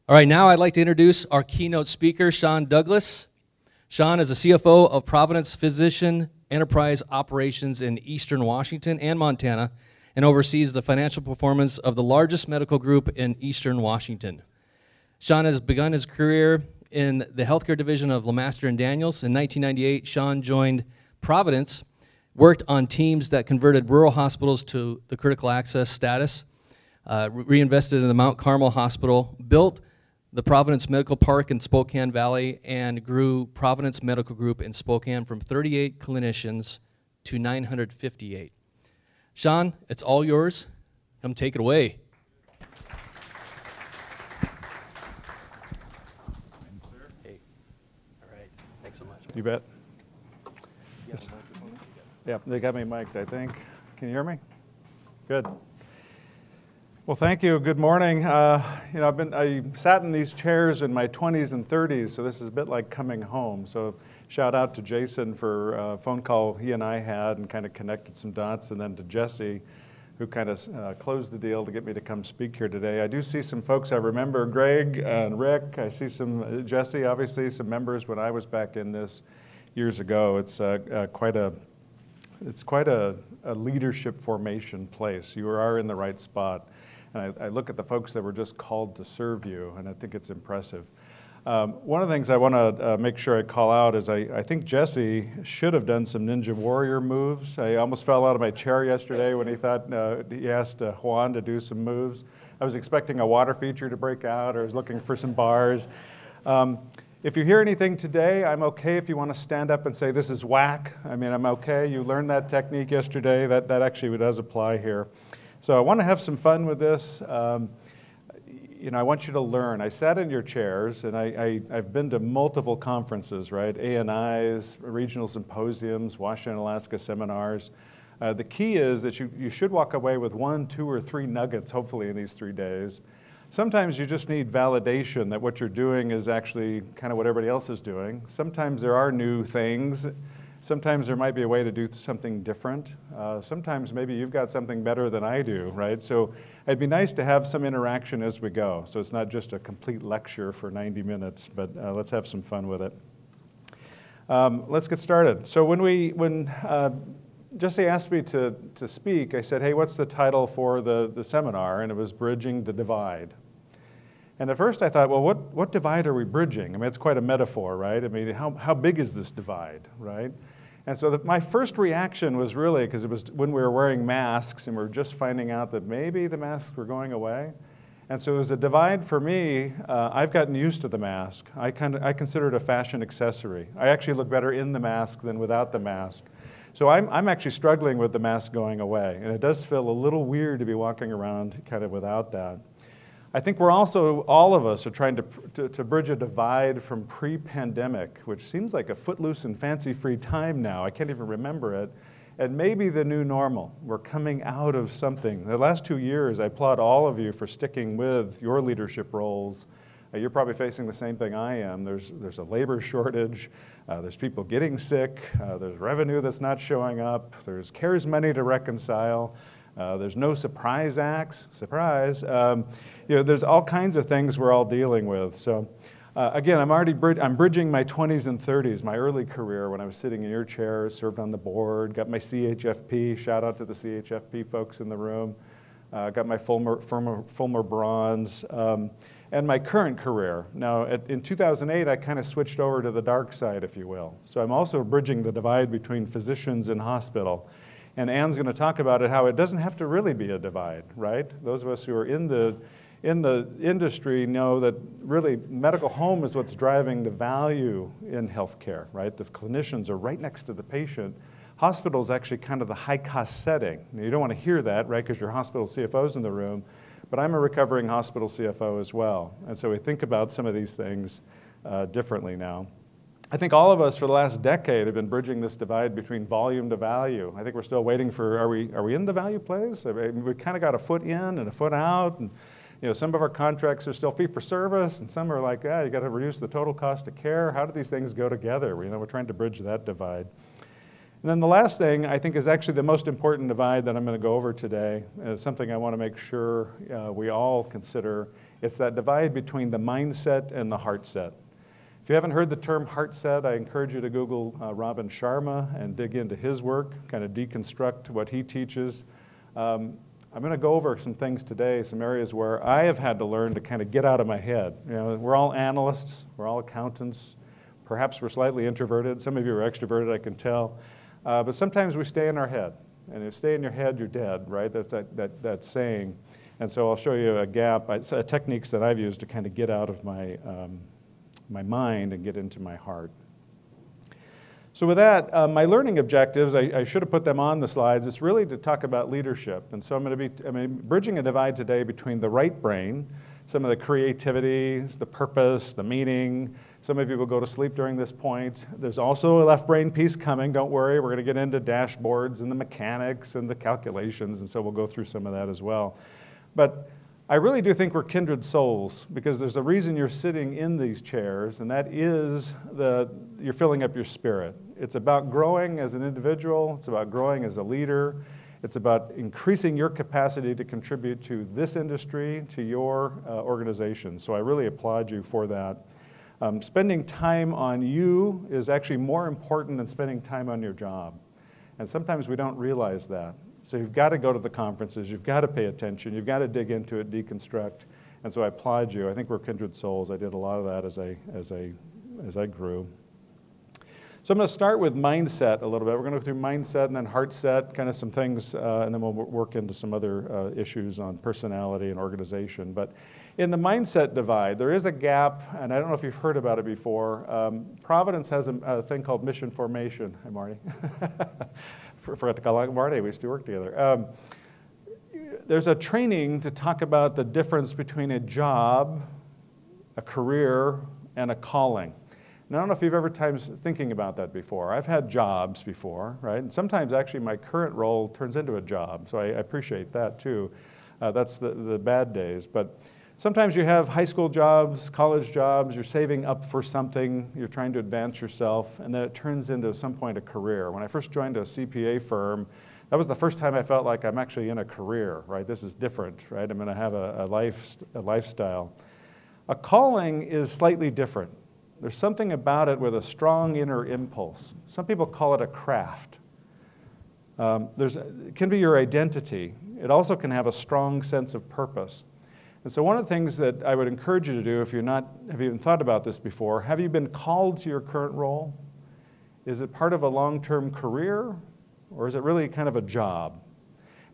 All right, now I'd like to introduce our keynote speaker, Sean Douglas. Sean is the CFO of Providence Physician Enterprise Operations in Eastern Washington and Montana, and oversees the financial performance of the largest medical group in Eastern Washington. Sean has begun his career in the healthcare division of Lemaster and Daniels. In 1998, Sean joined Providence, worked on teams that converted rural hospitals to the critical access status, reinvested in the Mount Carmel Hospital, built the Providence Medical Park in Spokane Valley, and grew Providence Medical Group in Spokane from 38 clinicians to 958. Sean, it's all yours. Come take it away. Hey. All right. Thanks so much. You bet. Yes. Yeah, they got me mic'd, I think. Can you hear me? Good. Well, thank you. Good morning. I sat in these chairs in my 20s and 30s, so this is a bit like coming home. So shout out to Jason for a phone call he and I had and kind of connected some dots, and then to Jesse, who kind of closed the deal to get me to come speak here today. I do see some folks I remember, Greg and Rick. I see some, Jesse, obviously, some members when I was back in this years ago. It's quite a leadership formation place. You are in the right spot. And I look at the folks that were just called to serve you, and I think it's impressive. One of the things I want to make sure I call out is I think Jesse should have done some Ninja Warrior moves. I almost fell out of my chair yesterday when he asked Juan to do some moves. I was expecting a water feature to break out, or I was looking for some bars. If you hear anything today, I'm okay if you want to stand up and say, this is whack. I mean, I'm okay. You learned that technique yesterday. That actually does apply here. So I want to have some fun with this. I want you to learn. I sat in your chairs, and I've been to multiple conferences, right? ANIs, regional symposiums, Washington, Alaska seminars. The key is that you should walk away with 1, 2, or 3 nuggets, hopefully, in these 3 days. Sometimes you just need validation that what you're doing is actually kind of what everybody else is doing. Sometimes there are new things. Sometimes there might be a way to do something different. Sometimes maybe you've got something better than I do, right? So it'd be nice to have some interaction as we go. So it's not just a complete lecture for 90 minutes, but let's have some fun with it. Let's get started. So when Jesse asked me to speak, I said, hey, what's the title for the seminar? And it was Bridging the Divide. And at first I thought, well, what divide are we bridging? I mean, it's quite a metaphor, right? I mean, how big is this divide, right? And so my first reaction was really, because it was when we were wearing masks and we were just finding out that maybe the masks were going away. And so it was a divide for me. I've gotten used to the mask. I consider it a fashion accessory. I actually look better in the mask than without the mask. So I'm actually struggling with the mask going away. And it does feel a little weird to be walking around kind of without that. I think we're also, all of us are trying to bridge a divide from pre-pandemic, which seems like a footloose and fancy-free time now. I can't even remember it. And maybe the new normal. We're coming out of something. The last 2 years, I applaud all of you for sticking with your leadership roles. You're probably facing the same thing I am. There's a labor shortage. There's people getting sick. There's revenue that's not showing up. There's CARES money to reconcile. There's no surprise acts. Surprise. There's all kinds of things we're all dealing with. So again, I'm bridging my 20s and 30s, my early career when I was sitting in your chairs, served on the board, got my CHFP. Shout out to the CHFP folks in the room. Got my Fulmer Bronze. And my current career. Now, in 2008, I kind of switched over to the dark side, if you will. So I'm also bridging the divide between physicians and hospital. And Ann's going to talk about it, how it doesn't have to really be a divide, right? Those of us who are in the industry know that really medical home is what's driving the value in healthcare, right? The clinicians are right next to the patient. Hospital is actually kind of the high-cost setting. Now, you don't want to hear that, right, because your hospital CFO's in the room. But I'm a recovering hospital CFO as well. And so we think about some of these things differently now. I think all of us for the last decade have been bridging this divide between volume to value. I think we're still waiting for, are we in the value plays? I mean, we kind of got a foot in and a foot out. And some of our contracts are still fee for service, and some are like, you got to reduce the total cost of care. How do these things go together? We're trying to bridge that divide. And then the last thing I think is actually the most important divide that I'm going to go over today. It's something I want to make sure we all consider It's that divide between the mindset and the heart set. If you haven't heard the term heart set, I encourage you to Google Robin Sharma and dig into his work, kind of deconstruct what he teaches. I'm going to go over some things today, some areas where I have had to learn to kind of get out of my head. You know, we're all analysts, we're all accountants. Perhaps we're slightly introverted. Some of you are extroverted, I can tell. But sometimes we stay in our head. And if you stay in your head, you're dead, right? That's that saying. And so I'll show you a gap, techniques that I've used to kind of get out of my, my mind and get into my heart. So with that, my learning objectives, I should have put them on the slides. It's really to talk about leadership. And so I'm going to be bridging a divide today between the right brain, some of the creativity, the purpose, the meaning. Some of you will go to sleep during this point. There's also a left brain piece coming. Don't worry, we're going to get into dashboards and the mechanics and the calculations, and so we'll go through some of that as well. But I really do think we're kindred souls, because there's a reason you're sitting in these chairs, and that is you're filling up your spirit. It's about growing as an individual. It's about growing as a leader. It's about increasing your capacity to contribute to this industry, to your organization. So I really applaud you for that. Spending time on you is actually more important than spending time on your job. And sometimes we don't realize that. So you've got to go to the conferences, you've got to pay attention, you've got to dig into it, deconstruct. And so I applaud you. I think we're kindred souls. I did a lot of that as I grew. So I'm going to start with mindset a little bit. We're going to go through mindset and then heart set, kind of some things, and then we'll work into some other issues on personality and organization. But in the mindset divide, there is a gap, and I don't know if you've heard about it before. Providence has a thing called mission formation. Hi, Marty. Forgot to call out Marty. We used to work together. There's a training to talk about the difference between a job, a career, and a calling. And I don't know if you've ever times thinking about that before. I've had jobs before, right? And sometimes actually my current role turns into a job, so I appreciate that too. That's the bad days. But sometimes you have high school jobs, college jobs, you're saving up for something, you're trying to advance yourself, and then it turns into some point a career. When I first joined a CPA firm, that was the first time I felt like I'm actually in a career, right? This is different, right? I'm going to have a lifestyle. A calling is slightly different. There's something about it with a strong inner impulse. Some people call it a craft. It can be your identity. It also can have a strong sense of purpose. And so one of the things that I would encourage you to do, if you're not, have even thought about this before, have you been called to your current role? Is it part of a long-term career, or is it really kind of a job?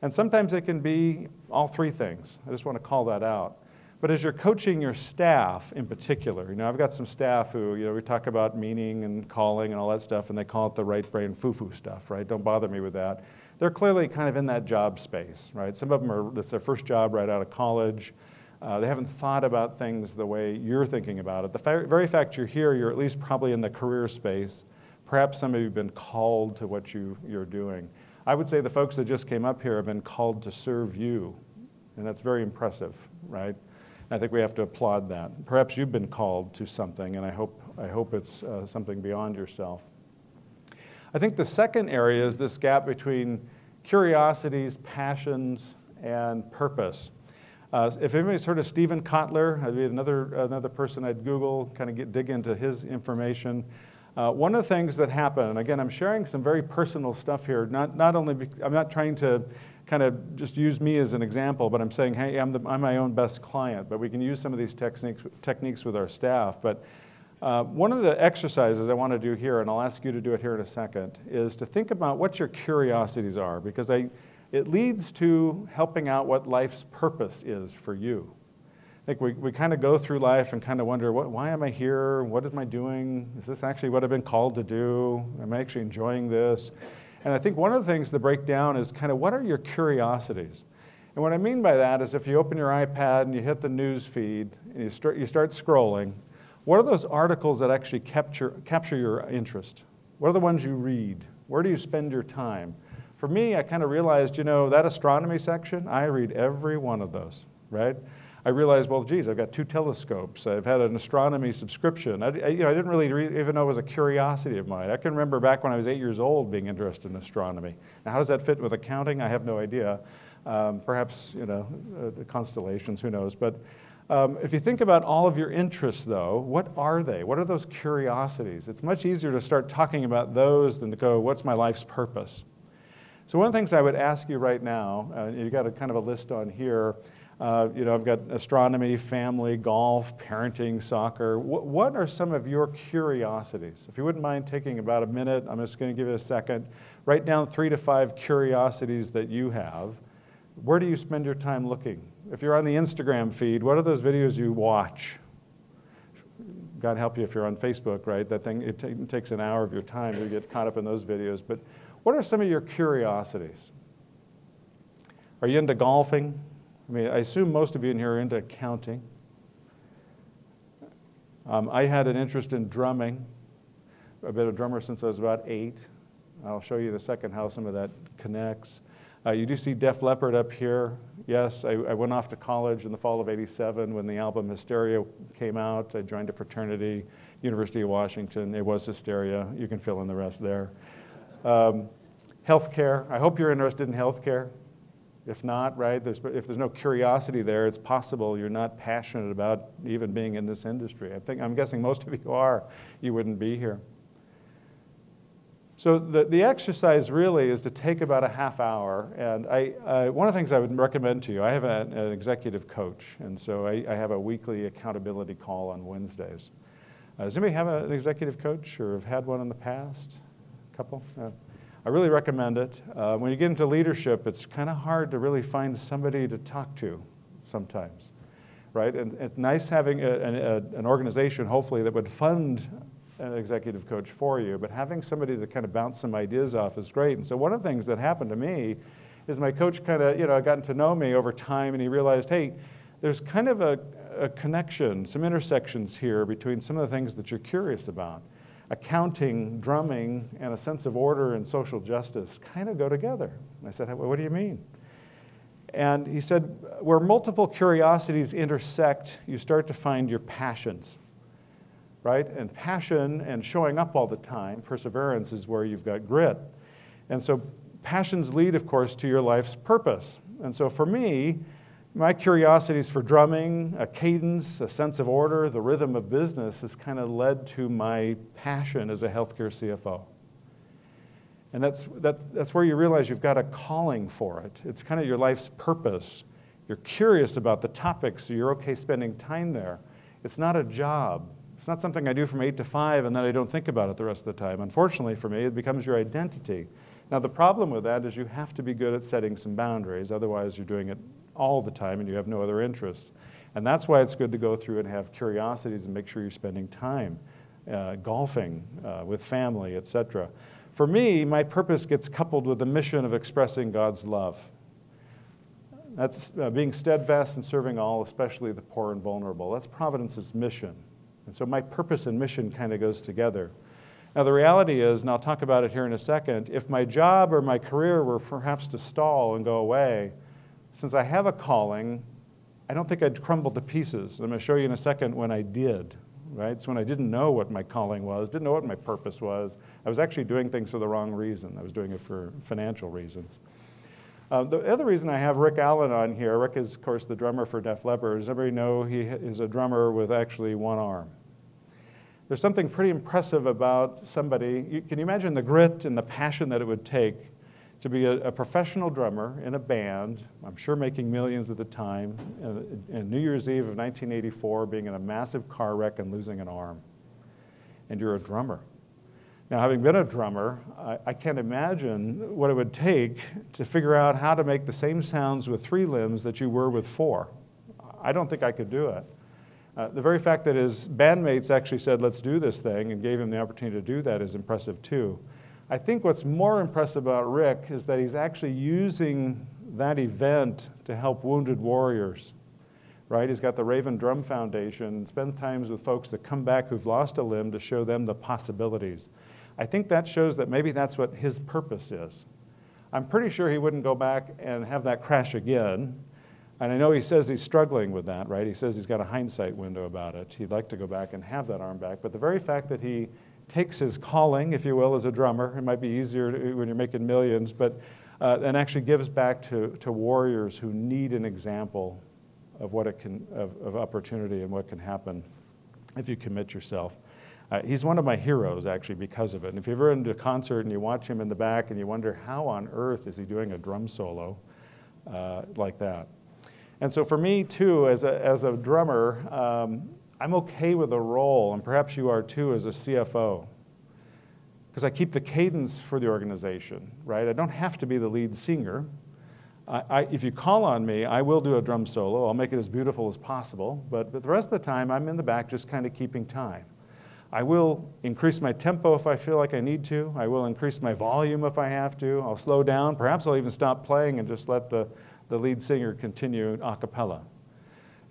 And sometimes it can be all three things. I just want to call that out. But as you're coaching your staff in particular, I've got some staff who, we talk about meaning and calling and all that stuff, and they call it the right brain foo-foo stuff, right? Don't bother me with that. They're clearly kind of in that job space, right? Some of them it's their first job right out of college. They haven't thought about things the way you're thinking about it. The very fact you're here, you're at least probably in the career space. Perhaps some of you have been called to what you're doing. I would say the folks that just came up here have been called to serve you, and that's very impressive, right? I think we have to applaud that. Perhaps you've been called to something, and I hope it's something beyond yourself. I think the second area is this gap between curiosities, passions, and purpose. If anybody's heard of Stephen Kotler, I'd be another person I'd Google, kind of dig into his information. One of the things that happened, and again, I'm sharing some very personal stuff here. I'm not trying to kind of just use me as an example, but I'm saying, hey, I'm my own best client, but we can use some of these techniques with our staff. But one of the exercises I want to do here, and I'll ask you to do it here in a second, is to think about what your curiosities are, because it leads to helping out what life's purpose is for you. I think we kind of go through life and kind of wonder, why am I here? What am I doing? Is this actually what I've been called to do? Am I actually enjoying this? And I think one of the things to break down is kind of what are your curiosities? And what I mean by that is if you open your iPad and you hit the news feed and you start scrolling, what are those articles that actually capture your interest? What are the ones you read? Where do you spend your time? For me, I kind of realized, that astronomy section, I read every one of those, right? I realized, well, geez, I've got 2 telescopes. I've had an astronomy subscription. I didn't really even know it was a curiosity of mine. I can remember back when I was 8 years old being interested in astronomy. Now, how does that fit with accounting? I have no idea. Perhaps, the constellations, who knows. But If you think about all of your interests, though, what are they? What are those curiosities? It's much easier to start talking about those than to go, what's my life's purpose? So one of the things I would ask you right now, you've got a kind of a list on here. I've got astronomy, family, golf, parenting, soccer. What are some of your curiosities? If you wouldn't mind taking about a minute, I'm just going to give you a second. Write down 3 to 5 curiosities that you have. Where do you spend your time looking? If you're on the Instagram feed, what are those videos you watch? God help you if you're on Facebook, right? That thing, it takes an hour of your time to get caught up in those videos. But what are some of your curiosities? Are you into golfing? I mean, I assume most of you in here are into accounting. I had an interest in drumming. I've been a drummer since I was about 8. I'll show you in a second how some of that connects. You do see Def Leppard up here. Yes, I went off to college in the fall of '87 when the album Hysteria came out. I joined a fraternity, University of Washington. It was Hysteria. You can fill in the rest there. Healthcare. I hope you're interested in healthcare. If not, right, if there's no curiosity there, it's possible you're not passionate about even being in this industry. I'm guessing most of you are. You wouldn't be here. So the exercise really is to take about a half hour, and one of the things I would recommend to you, I have an executive coach, and so I have a weekly accountability call on Wednesdays. Does anybody have an executive coach or have had one in the past? A couple? I really recommend it. When you get into leadership, it's kind of hard to really find somebody to talk to sometimes, right? And it's nice having an organization, hopefully, that would fund an executive coach for you, but having somebody to kind of bounce some ideas off is great. And so one of the things that happened to me is my coach kind of, gotten to know me over time, and he realized, hey, there's kind of a connection, some intersections here between some of the things that you're curious about. Accounting, drumming, and a sense of order and social justice kind of go together. And I said, well, what do you mean? And he said, where multiple curiosities intersect, you start to find your passions, right? And passion and showing up all the time, perseverance is where you've got grit. And so passions lead, of course, to your life's purpose. And so for me, my curiosities for drumming, a cadence, a sense of order, the rhythm of business has kind of led to my passion as a healthcare CFO. And that's where you realize you've got a calling for it. It's kind of your life's purpose. You're curious about the topics, so you're okay spending time there. It's not a job. It's not something I do from 8 to 5 and then I don't think about it the rest of the time. Unfortunately for me, it becomes your identity. Now the problem with that is you have to be good at setting some boundaries, otherwise you're doing it all the time and you have no other interests. And that's why it's good to go through and have curiosities and make sure you're spending time golfing with family, etc. For me, my purpose gets coupled with the mission of expressing God's love. That's being steadfast and serving all, especially the poor and vulnerable. That's Providence's mission. And so my purpose and mission kind of goes together. Now the reality is, and I'll talk about it here in a second, if my job or my career were perhaps to stall and go away, since I have a calling, I don't think I'd crumble to pieces. I'm going to show you in a second when I did, right? It's when I didn't know what my calling was, didn't know what my purpose was. I was actually doing things for the wrong reason. I was doing it for financial reasons. The other reason I have Rick Allen on here, Rick is, of course, the drummer for Def Leppard. Does everybody know he is a drummer with actually one arm? There's something pretty impressive about somebody. Can you imagine the grit and the passion that it would take to be a professional drummer in a band, I'm sure making millions at the time, and New Year's Eve of 1984 being in a massive car wreck and losing an arm, and you're a drummer. Now, having been a drummer, I can't imagine what it would take to figure out how to make the same sounds with 3 limbs that you were with 4. I don't think I could do it. The very fact that his bandmates actually said, let's do this thing, and gave him the opportunity to do that is impressive too. I think what's more impressive about Rick is that he's actually using that event to help wounded warriors, right? He's got the Raven Drum Foundation, spends times with folks that come back who've lost a limb to show them the possibilities. I think that shows that maybe that's what his purpose is. I'm pretty sure he wouldn't go back and have that crash again. And I know he says he's struggling with that, right? He says he's got a hindsight window about it. He'd like to go back and have that arm back. But the very fact that he takes his calling, if you will, as a drummer, it might be easier when you're making millions, but and actually gives back to warriors who need an example of what it can, of opportunity and what can happen if you commit yourself. He's one of my heroes, actually, because of it. And if you've ever been to a concert and you watch him in the back and you wonder how on earth is he doing a drum solo like that. And so for me, too, as a drummer, I'm okay with a role, and perhaps you are too as a CFO, because I keep the cadence for the organization, right? I don't have to be the lead singer. If you call on me, I will do a drum solo. I'll make it as beautiful as possible, but the rest of the time, I'm in the back just kind of keeping time. I will increase my tempo if I feel like I need to. I will increase my volume if I have to. I'll slow down. Perhaps I'll even stop playing and just let the lead singer continue a cappella.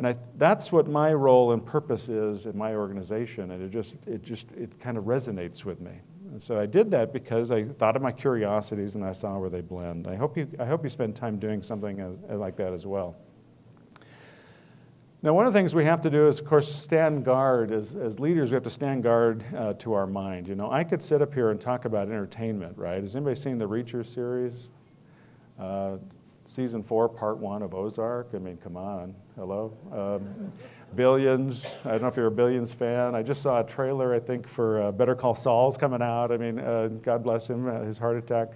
And that's what my role and purpose is in my organization, and it kind of resonates with me. And so I did that because I thought of my curiosities and I saw where they blend. I hope you spend time doing something like that as well. Now, one of the things we have to do is, of course, stand guard. As leaders, we have to stand guard to our mind. You know, I could sit up here and talk about entertainment, right? Has anybody seen the Reacher series? Season 4, Part 1 of Ozark? I mean, come on, hello? Billions, I don't know if you're a Billions fan. I just saw a trailer, I think, for Better Call Saul's coming out. I mean, God bless him, his heart attack.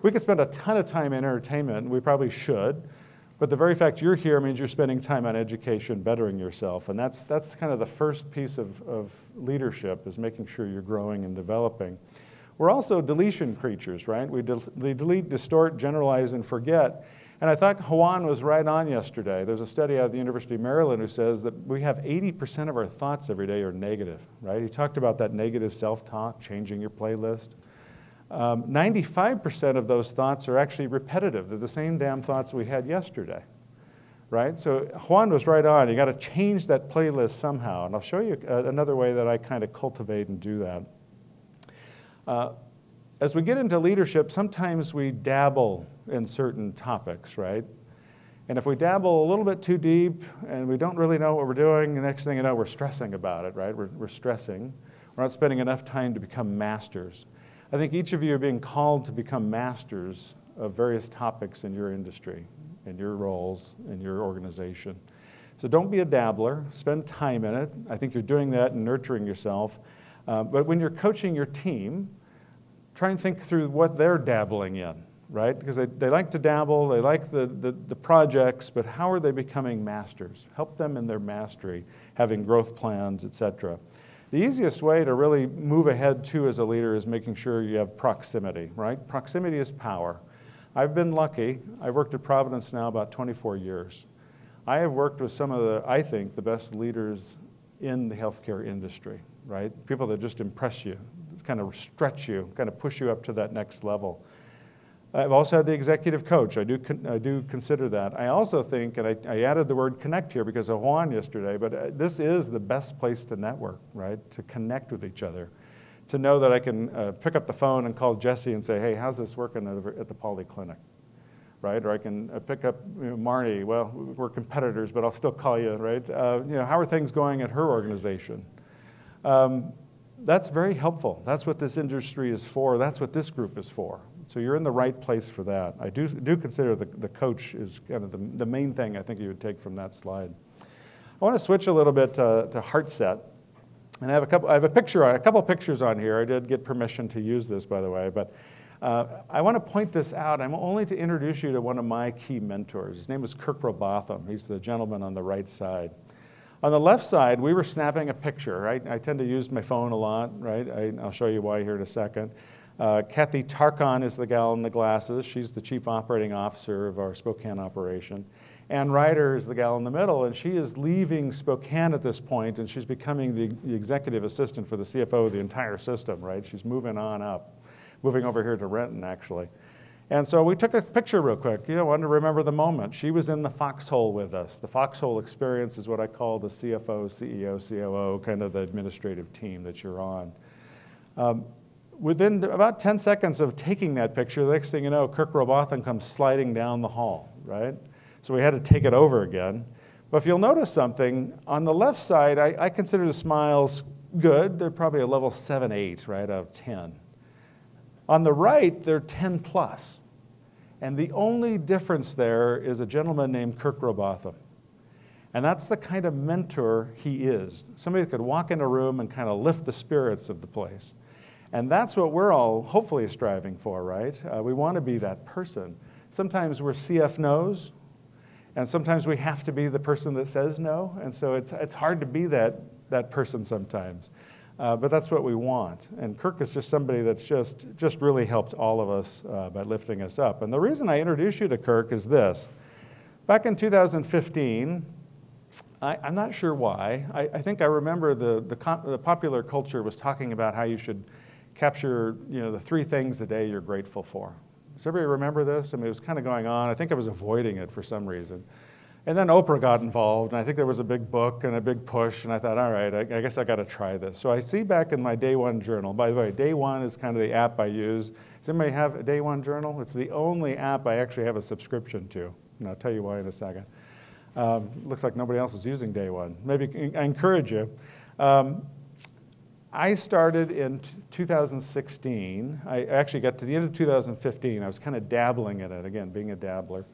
We could spend a ton of time in entertainment, we probably should, but the very fact you're here means you're spending time on education, bettering yourself, and that's kind of the first piece of leadership, is making sure you're growing and developing. We're also deletion creatures, right? We delete, distort, generalize, and forget. And I thought Juan was right on yesterday. There's a study out of the University of Maryland who says that we have 80% of our thoughts every day are negative, right? He talked about that negative self-talk, changing your playlist. 95% of those thoughts are actually repetitive. They're the same damn thoughts we had yesterday, right? So Juan was right on. You got to change that playlist somehow. And I'll show you another way that I kind of cultivate and do that. As we get into leadership, sometimes we dabble in certain topics, right? And if we dabble a little bit too deep and we don't really know what we're doing, the next thing you know, we're stressing about it, right? We're stressing. We're not spending enough time to become masters. I think each of you are being called to become masters of various topics in your industry, in your roles, in your organization. So don't be a dabbler. Spend time in it. I think you're doing that and nurturing yourself. But when you're coaching your team, try and think through what they're dabbling in, right? Because they like to dabble, they like the projects, but how are they becoming masters? Help them in their mastery, having growth plans, etc. The easiest way to really move ahead too as a leader is making sure you have proximity, right? Proximity is power. I've been lucky. I've worked at Providence now about 24 years. I have worked with some of the, I think, the best leaders in the healthcare industry, right? People that just impress you, kind of stretch you, kind of push you up to that next level. I've also had the executive coach. I do consider that. I also think, and I added the word connect here because of Juan yesterday, but this is the best place to network, right? To connect with each other. To know that I can pick up the phone and call Jesse and say, hey, how's this working at the polyclinic, right? Or I can pick up Marnie. Well, we're competitors, but I'll still call you, right? How are things going at her organization? That's very helpful. That's what this industry is for. That's what this group is for. So you're in the right place for that. I do consider the coach is kind of the main thing I think you would take from that slide. I want to switch a little bit to heart set. And I have a couple pictures on here. I did get permission to use this, by the way, but I want to point this out. I'm only to introduce you to one of my key mentors. His name is Kirk Robotham. He's the gentleman on the right side. On the left side, we were snapping a picture, right? I tend to use my phone a lot, right? I'll show you why here in a second. Kathy Tarkon is the gal in the glasses. She's the chief operating officer of our Spokane operation. Ann Ryder is the gal in the middle, and she is leaving Spokane at this point, and she's becoming the executive assistant for the CFO of the entire system, right? She's moving on up, moving over here to Renton, actually. And so we took a picture real quick, wanted to remember the moment. She was in the foxhole with us. The foxhole experience is what I call the CFO, CEO, COO, kind of the administrative team that you're on. Within about 10 seconds of taking that picture, the next thing you know, Kirk Robotham comes sliding down the hall, right? So we had to take it over again. But if you'll notice something, on the left side, I consider the smiles good. They're probably a level 7, 8, right, out of 10. On the right, they're 10 plus. And the only difference there is a gentleman named Kirk Robotham. And that's the kind of mentor he is. Somebody that could walk in a room and kind of lift the spirits of the place. And that's what we're all hopefully striving for, right? We want to be that person. Sometimes we're CF no's, and sometimes we have to be the person that says no. And so it's hard to be that person sometimes. But that's what we want. And Kirk is just somebody that's just really helped all of us by lifting us up. And the reason I introduced you to Kirk is this. Back in 2015, I'm not sure why. I think I remember the popular culture was talking about how you should capture, the 3 things a day you're grateful for. Does everybody remember this? I mean, it was kind of going on. I think I was avoiding it for some reason. And then Oprah got involved, and I think there was a big book and a big push, and I thought, all right, I guess I got to try this. So I see back in my Day One journal. By the way, Day One is kind of the app I use. Does anybody have a Day One journal? It's the only app I actually have a subscription to, and I'll tell you why in a second. Looks like nobody else is using Day One. Maybe I encourage you. I started in 2016. I actually got to the end of 2015. I was kind of dabbling in it, again, being a dabbler.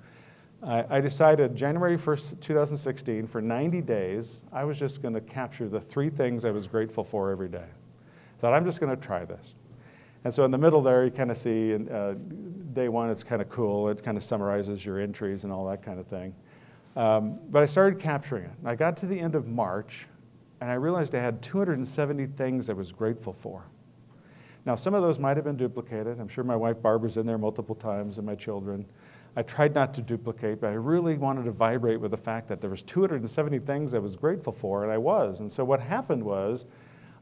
I decided January 1st, 2016, for 90 days, I was just going to capture the 3 things I was grateful for every day. Thought, I'm just going to try this. And so in the middle there, you kind of see Day One, it's kind of cool. It kind of summarizes your entries and all that kind of thing. But I started capturing it. And I got to the end of March, and I realized I had 270 things I was grateful for. Now, some of those might have been duplicated. I'm sure my wife Barbara's in there multiple times, and my children. I tried not to duplicate, but I really wanted to vibrate with the fact that there was 270 things I was grateful for, and I was. And so what happened was,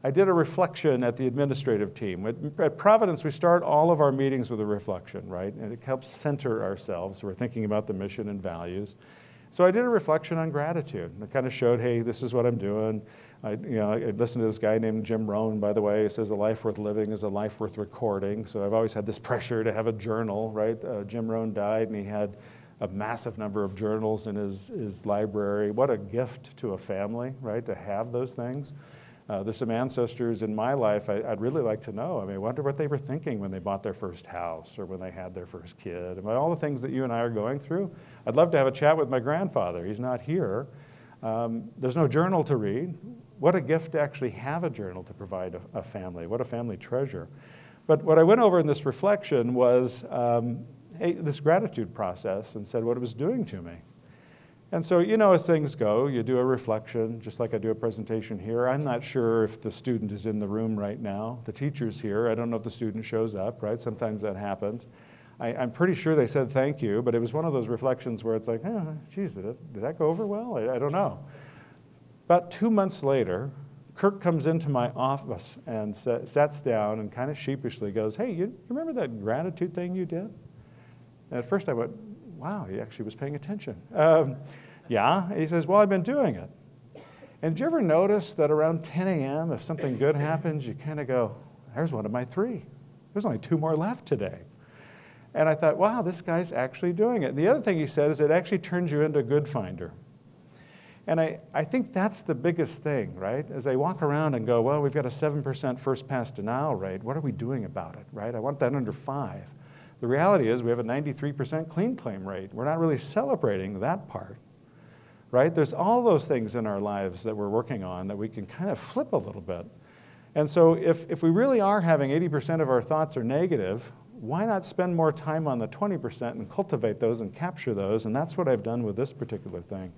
I did a reflection at the administrative team. At Providence, we start all of our meetings with a reflection, right? And it helps center ourselves. So we're thinking about the mission and values. So I did a reflection on gratitude. I kind of showed, hey, this is what I'm doing. I listened to this guy named Jim Rohn, by the way. He says a life worth living is a life worth recording. So I've always had this pressure to have a journal, right? Jim Rohn died, and he had a massive number of journals in his library. What a gift to a family, right, to have those things. There's some ancestors in my life I'd really like to know. I mean, I wonder what they were thinking when they bought their first house or when they had their first kid. And all the things that you and I are going through, I'd love to have a chat with my grandfather. He's not here. There's no journal to read. What a gift to actually have a journal to provide a family. What a family treasure. But what I went over in this reflection was this gratitude process and said what it was doing to me. And so, as things go, you do a reflection, just like I do a presentation here. I'm not sure if the student is in the room right now. The teacher's here. I don't know if the student shows up, right? Sometimes that happens. I'm pretty sure they said thank you, but it was one of those reflections where it's like, geez, did that go over well? I don't know. About 2 months later, Kirk comes into my office and sits down and kind of sheepishly goes, hey, you remember that gratitude thing you did? And at first I went, wow, he actually was paying attention. Yeah, he says, well, I've been doing it. And did you ever notice that around 10 a.m., if something good happens, you kind of go, there's one of my 3. There's only 2 more left today. And I thought, wow, this guy's actually doing it. And the other thing he said is it actually turns you into a good finder. And I think that's the biggest thing, right? As I walk around and go, well, we've got a 7% first pass denial rate. What are we doing about it, right? I want that under 5. The reality is we have a 93% clean claim rate. We're not really celebrating that part, right? There's all those things in our lives that we're working on that we can kind of flip a little bit. And so if we really are having 80% of our thoughts are negative, why not spend more time on the 20% and cultivate those and capture those? And that's what I've done with this particular thing.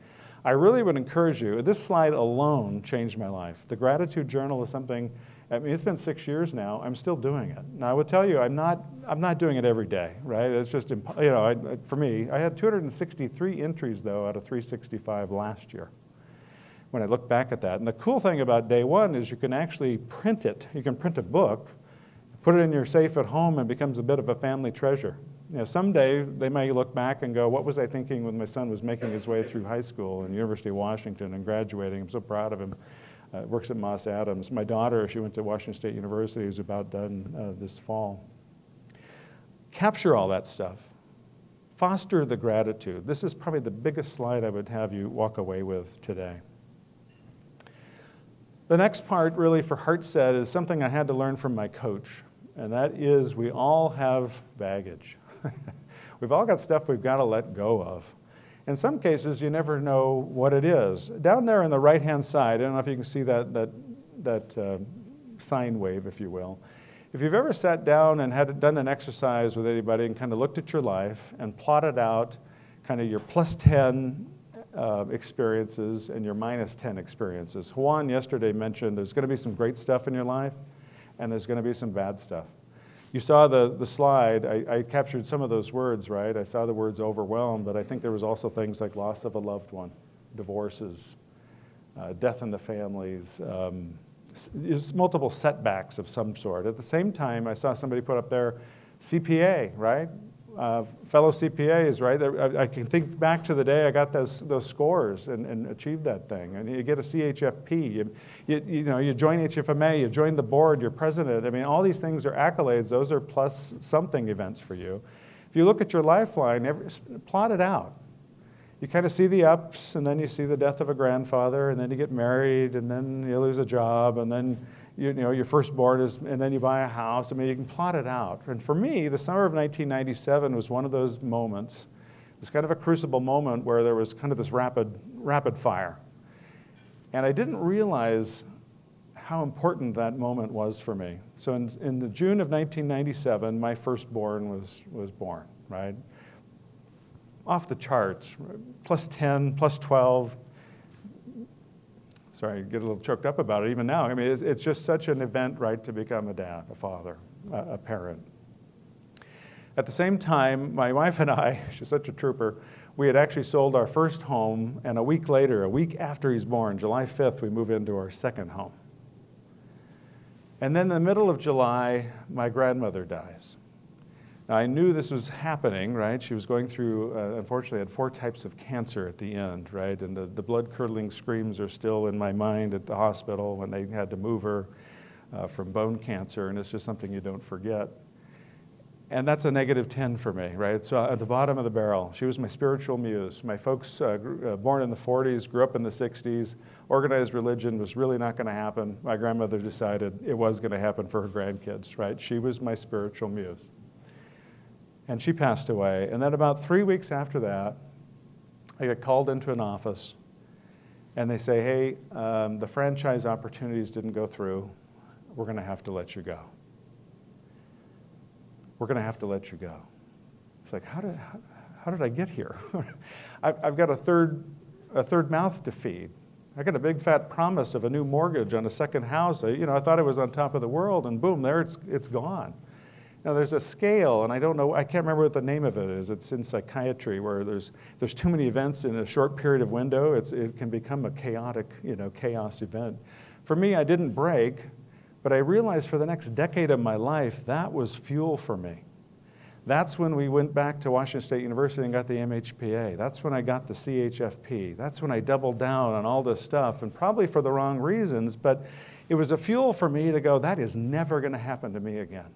I really would encourage you, this slide alone changed my life. The gratitude journal is something, I mean, it's been 6 years now, I'm still doing it. Now I would tell you, I'm not doing it every day, right? It's just, for me, I had 263 entries though out of 365 last year when I look back at that. And the cool thing about Day One is you can actually print it. You can print a book, put it in your safe at home, and it becomes a bit of a family treasure. Someday they may look back and go, what was I thinking when my son was making his way through high school and University of Washington and graduating? I'm so proud of him. Works at Moss Adams. My daughter, she went to Washington State University, who's about done this fall. Capture all that stuff. Foster the gratitude. This is probably the biggest slide I would have you walk away with today. The next part really for HeartSet is something I had to learn from my coach, and that is we all have baggage. We've all got stuff we've got to let go of. In some cases, you never know what it is. Down there on the right-hand side, I don't know if you can see that sine wave, if you will. If you've ever sat down and done an exercise with anybody and kind of looked at your life and plotted out kind of your plus 10 experiences and your minus 10 experiences. Juan yesterday mentioned there's going to be some great stuff in your life and there's going to be some bad stuff. You saw the slide. I captured some of those words, right? I saw the words overwhelmed, but I think there was also things like loss of a loved one, divorces, death in the families, multiple setbacks of some sort. At the same time, I saw somebody put up there CPA, right? Fellow CPAs, right? I can think back to the day I got those scores and achieved that thing. And you get a CHFP, you join HFMA, you join the board, you're president. I mean, all these things are accolades. Those are plus something events for you. If you look at your lifeline, plot it out. You kind of see the ups, and then you see the death of a grandfather, and then you get married, and then you lose a job, and then your firstborn and then you buy a house. I mean, you can plot it out. And for me, the summer of 1997 was one of those moments. It was kind of a crucible moment where there was kind of this rapid fire. And I didn't realize how important that moment was for me. So in the June of 1997, my firstborn was born, right? Off the charts, plus 10, plus 12. Sorry, I get a little choked up about it even now. I mean, it's just such an event, right, to become a dad, a father, a parent. At the same time, my wife and I, she's such a trooper, we had actually sold our first home, and a week later, a week after he's born, July 5th, we moved into our second home. And then in the middle of July, my grandmother dies. Now, I knew this was happening, right? She was going through, unfortunately, had 4 types of cancer at the end, right? And the blood-curdling screams are still in my mind at the hospital when they had to move her from bone cancer, and it's just something you don't forget. And that's a negative 10 for me, right? So at the bottom of the barrel, she was my spiritual muse. My folks, born in the 40s, grew up in the 60s. Organized religion was really not going to happen. My grandmother decided it was going to happen for her grandkids, right? She was my spiritual muse. And she passed away. And then about 3 weeks after that, I got called into an office, and they say, hey, the franchise opportunities didn't go through. We're going to have to let you go. We're going to have to let you go. It's like, how did I get here? I've got a third mouth to feed. I got a big fat promise of a new mortgage on a second house. I thought I was on top of the world, and boom, there it's gone. Now, there's a scale, and I can't remember what the name of it is. It's in psychiatry, where there's too many events in a short period of window. It can become a chaotic, chaos event. For me, I didn't break, but I realized for the next decade of my life, that was fuel for me. That's when we went back to Washington State University and got the MHPA. That's when I got the CHFP. That's when I doubled down on all this stuff, and probably for the wrong reasons, but it was a fuel for me to go, that is never going to happen to me again.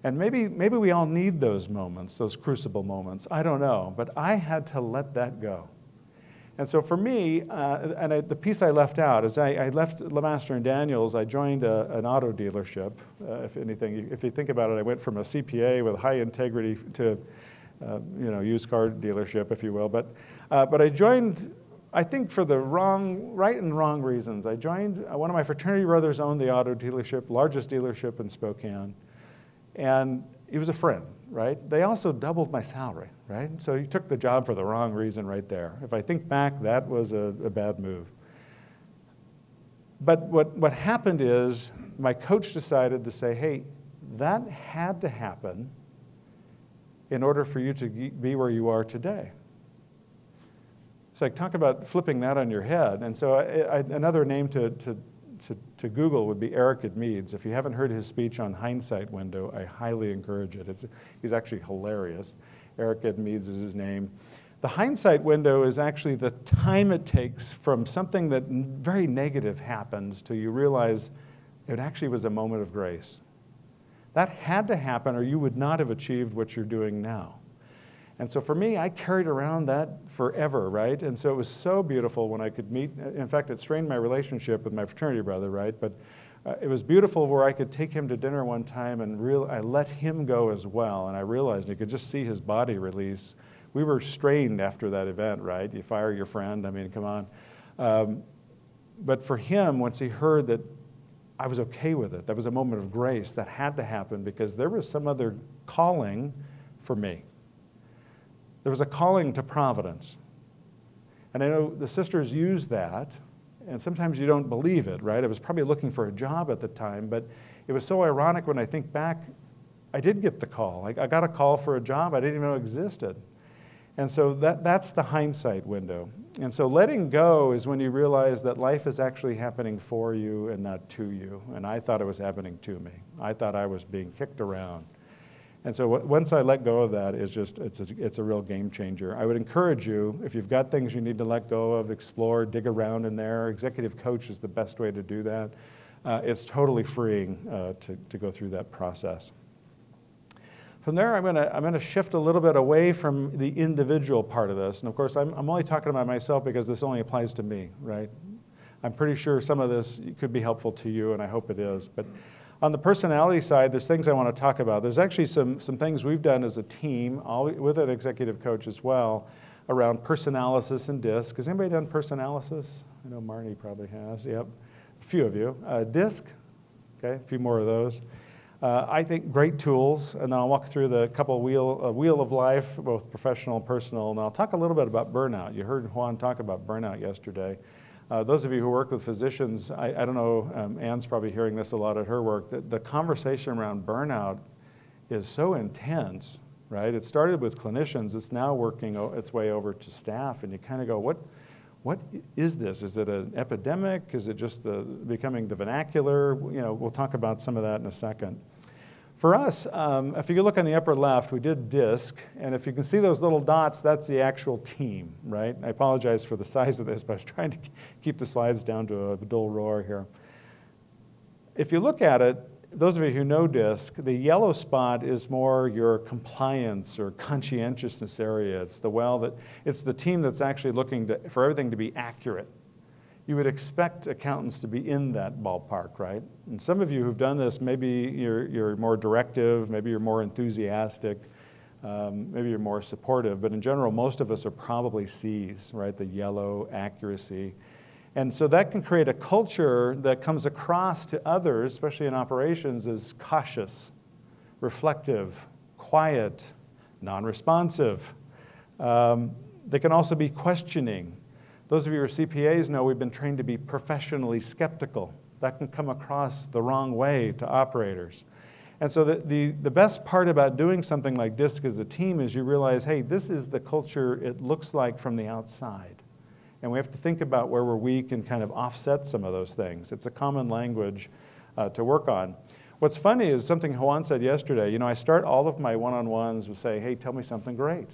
And maybe we all need those moments, those crucible moments. I don't know, but I had to let that go. And so for me, the piece I left out is I left LeMaster and Daniels. I joined an auto dealership. If you think about it, I went from a CPA with high integrity to, used car dealership, if you will. But I joined, I think, for the right and wrong reasons. I joined. One of my fraternity brothers owned the auto dealership, largest dealership in Spokane. And he was a friend, right? They also doubled my salary, right? So he took the job for the wrong reason right there. If I think back, that was a bad move. But what happened is my coach decided to say, hey, that had to happen in order for you to be where you are today. It's like, talk about flipping that on your head. And so another name to Google would be Eric Edmeades. If you haven't heard his speech on hindsight window, I highly encourage it. He's actually hilarious. Eric Edmeades is his name. The hindsight window is actually the time it takes from something that very negative happens till you realize it actually was a moment of grace. That had to happen or you would not have achieved what you're doing now. And so for me, I carried around that forever, right? And so it was so beautiful when I could meet. In fact, it strained my relationship with my fraternity brother, right? But it was beautiful where I could take him to dinner one time and I let him go as well. And I realized you could just see his body release we were strained after that event, right? You fire your friend, I mean, come on. But for him, once he heard that I was okay with it, that was a moment of grace that had to happen because there was some other calling for me. There was a calling to providence. And I know the sisters use that, and sometimes you don't believe it, right? I was probably looking for a job at the time, but it was so ironic when I think back, I did get the call. I got a call for a job I didn't even know existed. And so that's the hindsight window. And so letting go is when you realize that life is actually happening for you and not to you. And I thought it was happening to me. I thought I was being kicked around. And so once I let go of that, it's a real game changer. I would encourage you, if you've got things you need to let go of, explore, dig around in there. Executive coach is the best way to do that. It's totally freeing to go through that process. From there, I'm gonna shift a little bit away from the individual part of this. And of course, I'm only talking about myself because this only applies to me, right? I'm pretty sure some of this could be helpful to you, and I hope it is. But on the personality side, there's things I want to talk about. There's actually some things we've done as a team, with an executive coach as well, around personalysis and DISC. Has anybody done personalysis? I know Marnie probably has, yep. A few of you. DISC, okay, a few more of those. I think great tools, and then I'll walk through the couple wheel of life, both professional and personal, and I'll talk a little bit about burnout. You heard Juan talk about burnout yesterday. Those of you who work with physicians, I don't know, Anne's probably hearing this a lot at her work, that the conversation around burnout is so intense, right? It started with clinicians, it's now working its way over to staff, and you kind of go, what is this? Is it an epidemic? Is it just becoming the vernacular? You know, we'll talk about some of that in a second. For us, if you look on the upper left, we did DISC, and if you can see those little dots, that's the actual team, right? I apologize for the size of this, but I was trying to keep the slides down to a dull roar here. If you look at it, those of you who know DISC, the yellow spot is more your compliance or conscientiousness area. It's it's the team that's actually looking for everything to be accurate. You would expect accountants to be in that ballpark, right? And some of you who've done this, maybe you're more directive, maybe you're more enthusiastic, maybe you're more supportive, but in general, most of us are probably C's, right? The yellow, accuracy. And so that can create a culture that comes across to others, especially in operations, as cautious, reflective, quiet, non-responsive. They can also be questioning. Those of you who are CPAs know we've been trained to be professionally skeptical. That can come across the wrong way to operators. And so the best part about doing something like DISC as a team is you realize, hey, this is the culture it looks like from the outside. And we have to think about where we're weak and kind of offset some of those things. It's a common language to work on. What's funny is something Juan said yesterday. You know, I start all of my one-on-ones with saying, hey, tell me something great.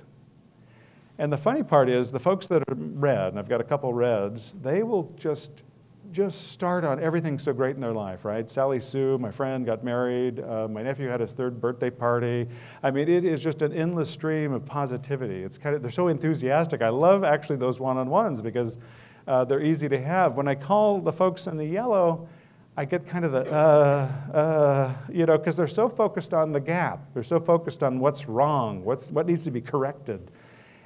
And the funny part is the folks that are red, and I've got a couple reds, they will just start on everything so great in their life, right? Sally Sue, my friend, got married. My nephew had his 3rd birthday party. I mean, it is just an endless stream of positivity. It's they're so enthusiastic. I love actually those one-on-ones because they're easy to have. When I call the folks in the yellow, I get kind of the, you know, because they're so focused on the gap. They're so focused on what's wrong, what needs to be corrected.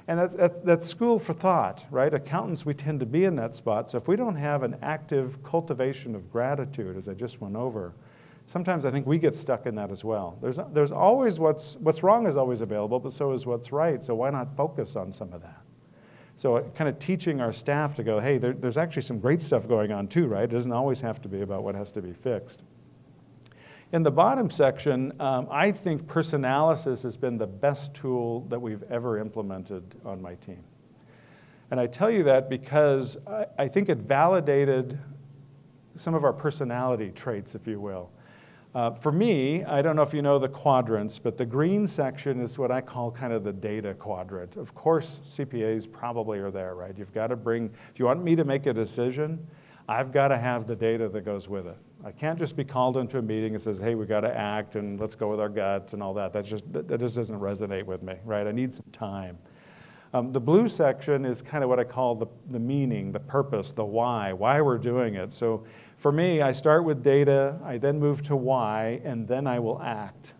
And that's school for thought, right? Accountants, we tend to be in that spot. So if we don't have an active cultivation of gratitude, as I just went over, sometimes I think we get stuck in that as well. There's always what's wrong is always available, but so is what's right. So why not focus on some of that? So kind of teaching our staff to go, hey, there's actually some great stuff going on too, right? It doesn't always have to be about what has to be fixed. In the bottom section, I think personalysis has been the best tool that we've ever implemented on my team. And I tell you that because I think it validated some of our personality traits, if you will. For me, I don't know if you know the quadrants, but the green section is what I call kind of the data quadrant. Of course, CPAs probably are there, right? You've got to bring, if you want me to make a decision, I've got to have the data that goes with it. I can't just be called into a meeting and says, hey, we got to act and let's go with our gut and all that. That just doesn't resonate with me, right? I need some time. The blue section is kind of what I call the meaning, the purpose, the why we're doing it. So for me, I start with data, I then move to why, and then I will act.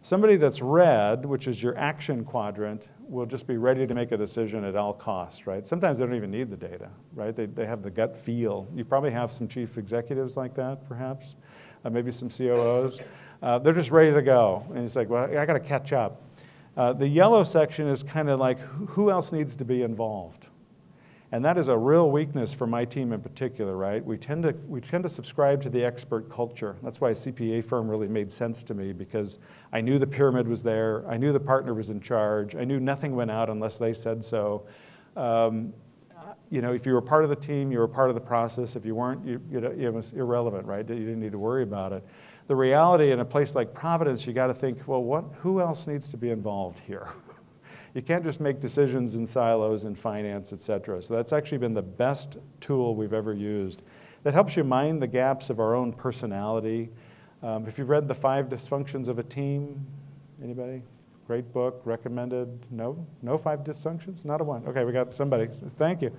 Somebody that's red, which is your action quadrant, will just be ready to make a decision at all costs, right? Sometimes they don't even need the data, right? They have the gut feel. You probably have some chief executives like that, perhaps, maybe some COOs. They're just ready to go. And it's like, well, I got to catch up. The yellow section is kind of like, who else needs to be involved? And that is a real weakness for my team in particular, right? We tend to subscribe to the expert culture. That's why a CPA firm really made sense to me, because I knew the pyramid was there. I knew the partner was in charge. I knew nothing went out unless they said so. You know, if you were part of the team, you were part of the process. If you weren't, it was irrelevant, right? You didn't need to worry about it. The reality in a place like Providence, you got to think, well, who else needs to be involved here? You can't just make decisions in silos in finance, et cetera. So that's actually been the best tool we've ever used. That helps you mind the gaps of our own personality. If you've read The 5 Dysfunctions of a Team, anybody? Great book, recommended. No 5 dysfunctions? Not a one. Okay, we got somebody. Thank you.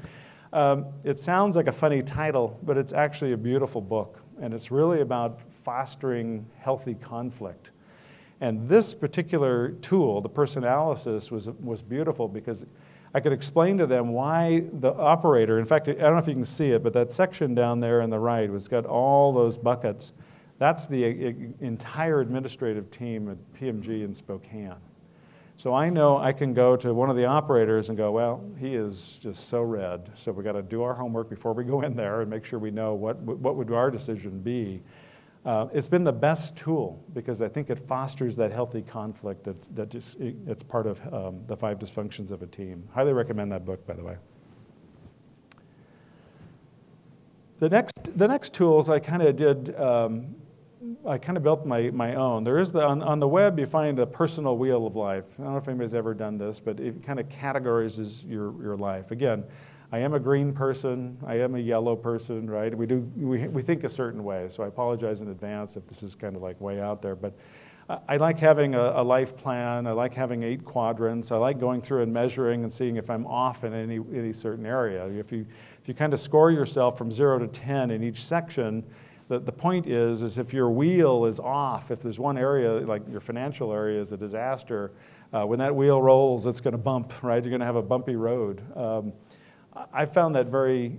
It sounds like a funny title, but it's actually a beautiful book. And it's really about fostering healthy conflict. And this particular tool, the Personalysis, was beautiful because I could explain to them why the operator, in fact, I don't know if you can see it, but that section down there on the right was got all those buckets. That's the entire administrative team at PMG in Spokane. So I know I can go to one of the operators and go, well, he is just so red, so we got to do our homework before we go in there and make sure we know what would our decision be. It's been the best tool because I think it fosters that healthy conflict it's part of the 5 dysfunctions of a team. Highly recommend that book, by the way. The next tools I kind of did, I kind of built my own. There is on the web you find a personal wheel of life. I don't know if anybody's ever done this, but it kind of categorizes your life. Again, I am a green person, I am a yellow person, right? We think a certain way, so I apologize in advance if this is kind of like way out there, but I like having a life plan, I like having 8 quadrants, I like going through and measuring and seeing if I'm off in any certain area. If you kind of score yourself from 0 to 10 in each section, the point is if your wheel is off, if there's one area, like your financial area is a disaster, when that wheel rolls, it's gonna bump, right? You're gonna have a bumpy road. I found that very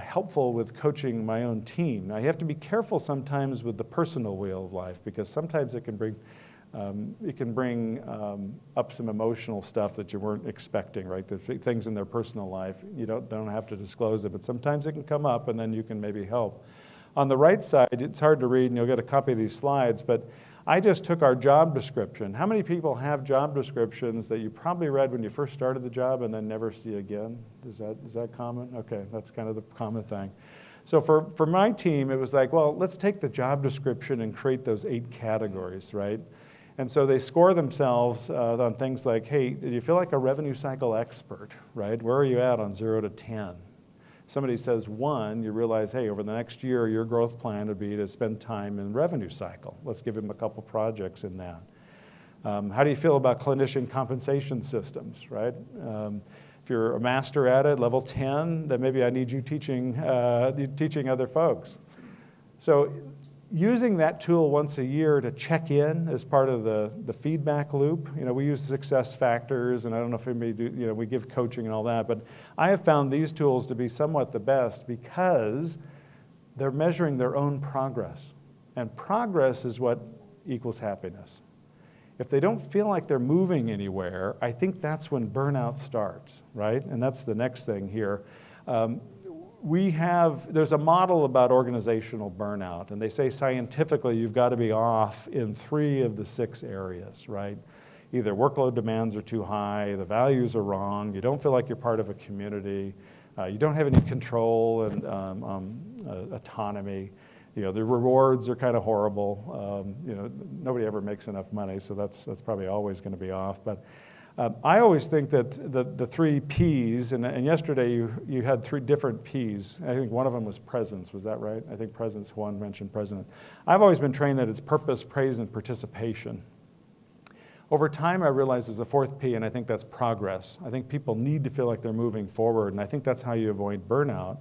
helpful with coaching my own team. Now, you have to be careful sometimes with the personal wheel of life because sometimes it can bring up some emotional stuff that you weren't expecting, right? The things in their personal life, you don't have to disclose it, but sometimes it can come up and then you can maybe help. On the right side, it's hard to read and you'll get a copy of these slides, but I just took our job description. How many people have job descriptions that you probably read when you first started the job and then never see again? Is that common? Okay, that's kind of the common thing. So for my team, it was like, well, let's take the job description and create those 8 categories, right? And so they score themselves on things like, hey, do you feel like a revenue cycle expert, right? Where are you at on 0 to 10? Somebody says 1, you realize, hey, over the next year, your growth plan would be to spend time in revenue cycle. Let's give him a couple projects in that. How do you feel about clinician compensation systems, right? If you're a master at it, level 10, then maybe I need you teaching other folks. So using that tool once a year to check in as part of the feedback loop, we use success factors, and I don't know if anybody we give coaching and all that, but I have found these tools to be somewhat the best because they're measuring their own progress. And progress is what equals happiness. If they don't feel like they're moving anywhere, I think that's when burnout starts, right? And that's the next thing here. There's a model about organizational burnout, and they say scientifically you've got to be off in 3 of the 6 areas, right? Either workload demands are too high, the values are wrong, you don't feel like you're part of a community, you don't have any control and autonomy, the rewards are kind of horrible, nobody ever makes enough money, so that's probably always going to be off. But I always think that the 3 Ps, and yesterday you had 3 different Ps. I think one of them was presence, was that right? I think presence, one mentioned present. I've always been trained that it's purpose, praise, and participation. Over time, I realized there's a 4th P, and I think that's progress. I think people need to feel like they're moving forward, and I think that's how you avoid burnout.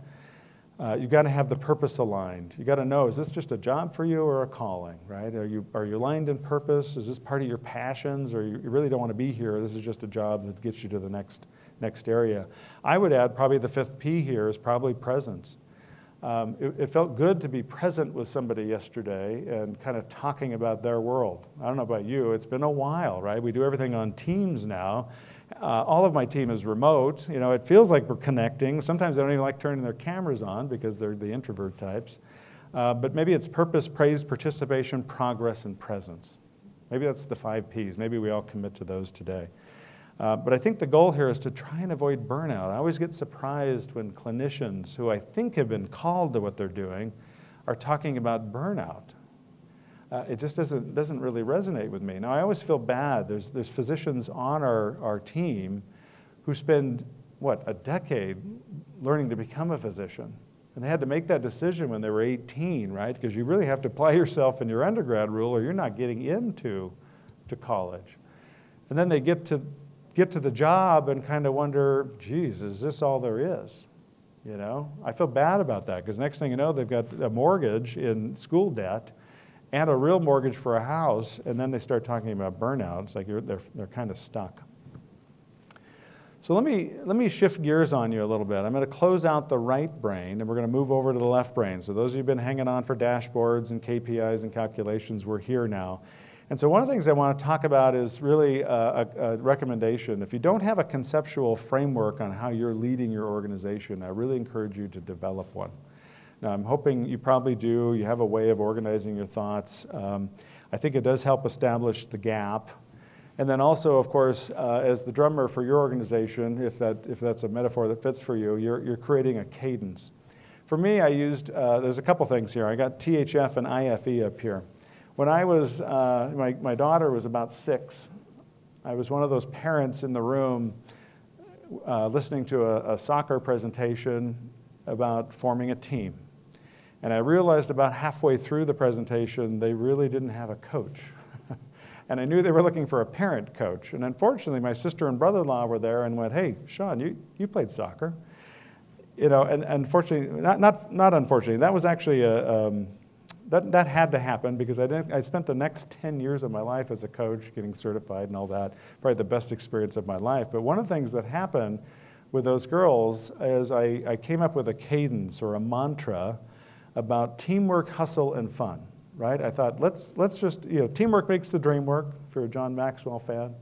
You've got to have the purpose aligned. You got to know, is this just a job for you or a calling, right? Are you aligned in purpose? Is this part of your passions, or you really don't want to be here? This is just a job that gets you to the next area. I would add probably the fifth P here is probably presence. It felt good to be present with somebody yesterday and kind of talking about their world. I don't know about you, it's been a while, right? We do everything on Teams now. All of my team is remote. You know, it feels like we're connecting. Sometimes they don't even like turning their cameras on because they're the introvert types. But maybe it's purpose, praise, participation, progress, and presence. Maybe that's the 5 Ps. Maybe we all commit to those today. But I think the goal here is to try and avoid burnout. I always get surprised when clinicians who I think have been called to what they're doing are talking about burnout. It just doesn't really resonate with me. Now, I always feel bad. There's physicians on our team who spend, a decade learning to become a physician. And they had to make that decision when they were 18, right? Because you really have to apply yourself in your undergrad rule or you're not getting into college. And then they get to the job and kind of wonder, geez, is this all there is? You know, I feel bad about that because next thing you know, they've got a mortgage in school debt and a real mortgage for a house, and then they start talking about burnout. It's like they're kind of stuck. So let me shift gears on you a little bit. I'm going to close out the right brain, and we're going to move over to the left brain. So those of you who've been hanging on for dashboards and KPIs and calculations, we're here now. And so one of the things I want to talk about is really a recommendation. If you don't have a conceptual framework on how you're leading your organization, I really encourage you to develop one. Now, I'm hoping you probably do. You have a way of organizing your thoughts. I think it does help establish the gap. And then also, of course, as the drummer for your organization, if that's a metaphor that fits for you, you're creating a cadence. For me, I used, there's a couple things here. I got THF and IFE up here. When I was, my daughter was about 6, I was one of those parents in the room listening to a soccer presentation about forming a team. And I realized about halfway through the presentation, they really didn't have a coach. And I knew they were looking for a parent coach. And unfortunately, my sister and brother-in-law were there and went, hey, Sean, you played soccer. You know, and unfortunately, not unfortunately, that was actually that had to happen because I spent the next 10 years of my life as a coach getting certified and all that, probably the best experience of my life. But one of the things that happened with those girls is I came up with a cadence or a mantra about teamwork, hustle, and fun, right? I thought, let's just, teamwork makes the dream work, if you're a John Maxwell fan.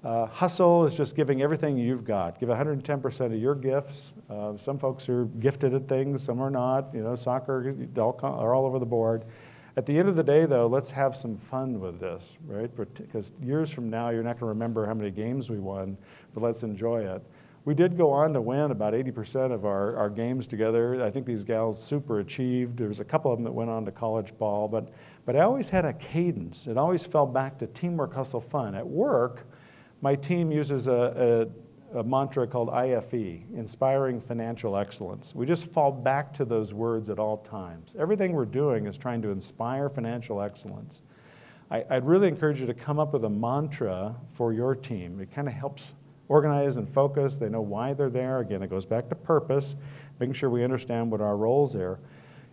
Hustle is just giving everything you've got. Give 110% of your gifts. Some folks are gifted at things, some are not. Soccer are all over the board. At the end of the day, though, let's have some fun with this, right? Because years from now, you're not going to remember how many games we won, but let's enjoy it. We did go on to win about 80% of our games together. I think these gals super achieved. There was a couple of them that went on to college ball, but I always had a cadence. It always fell back to teamwork, hustle, fun. At work, my team uses a mantra called IFE, Inspiring Financial Excellence. We just fall back to those words at all times. Everything we're doing is trying to inspire financial excellence. I'd really encourage you to come up with a mantra for your team. It kind of helps organize and focus. They know why they're there. Again, it goes back to purpose, making sure we understand what our roles are.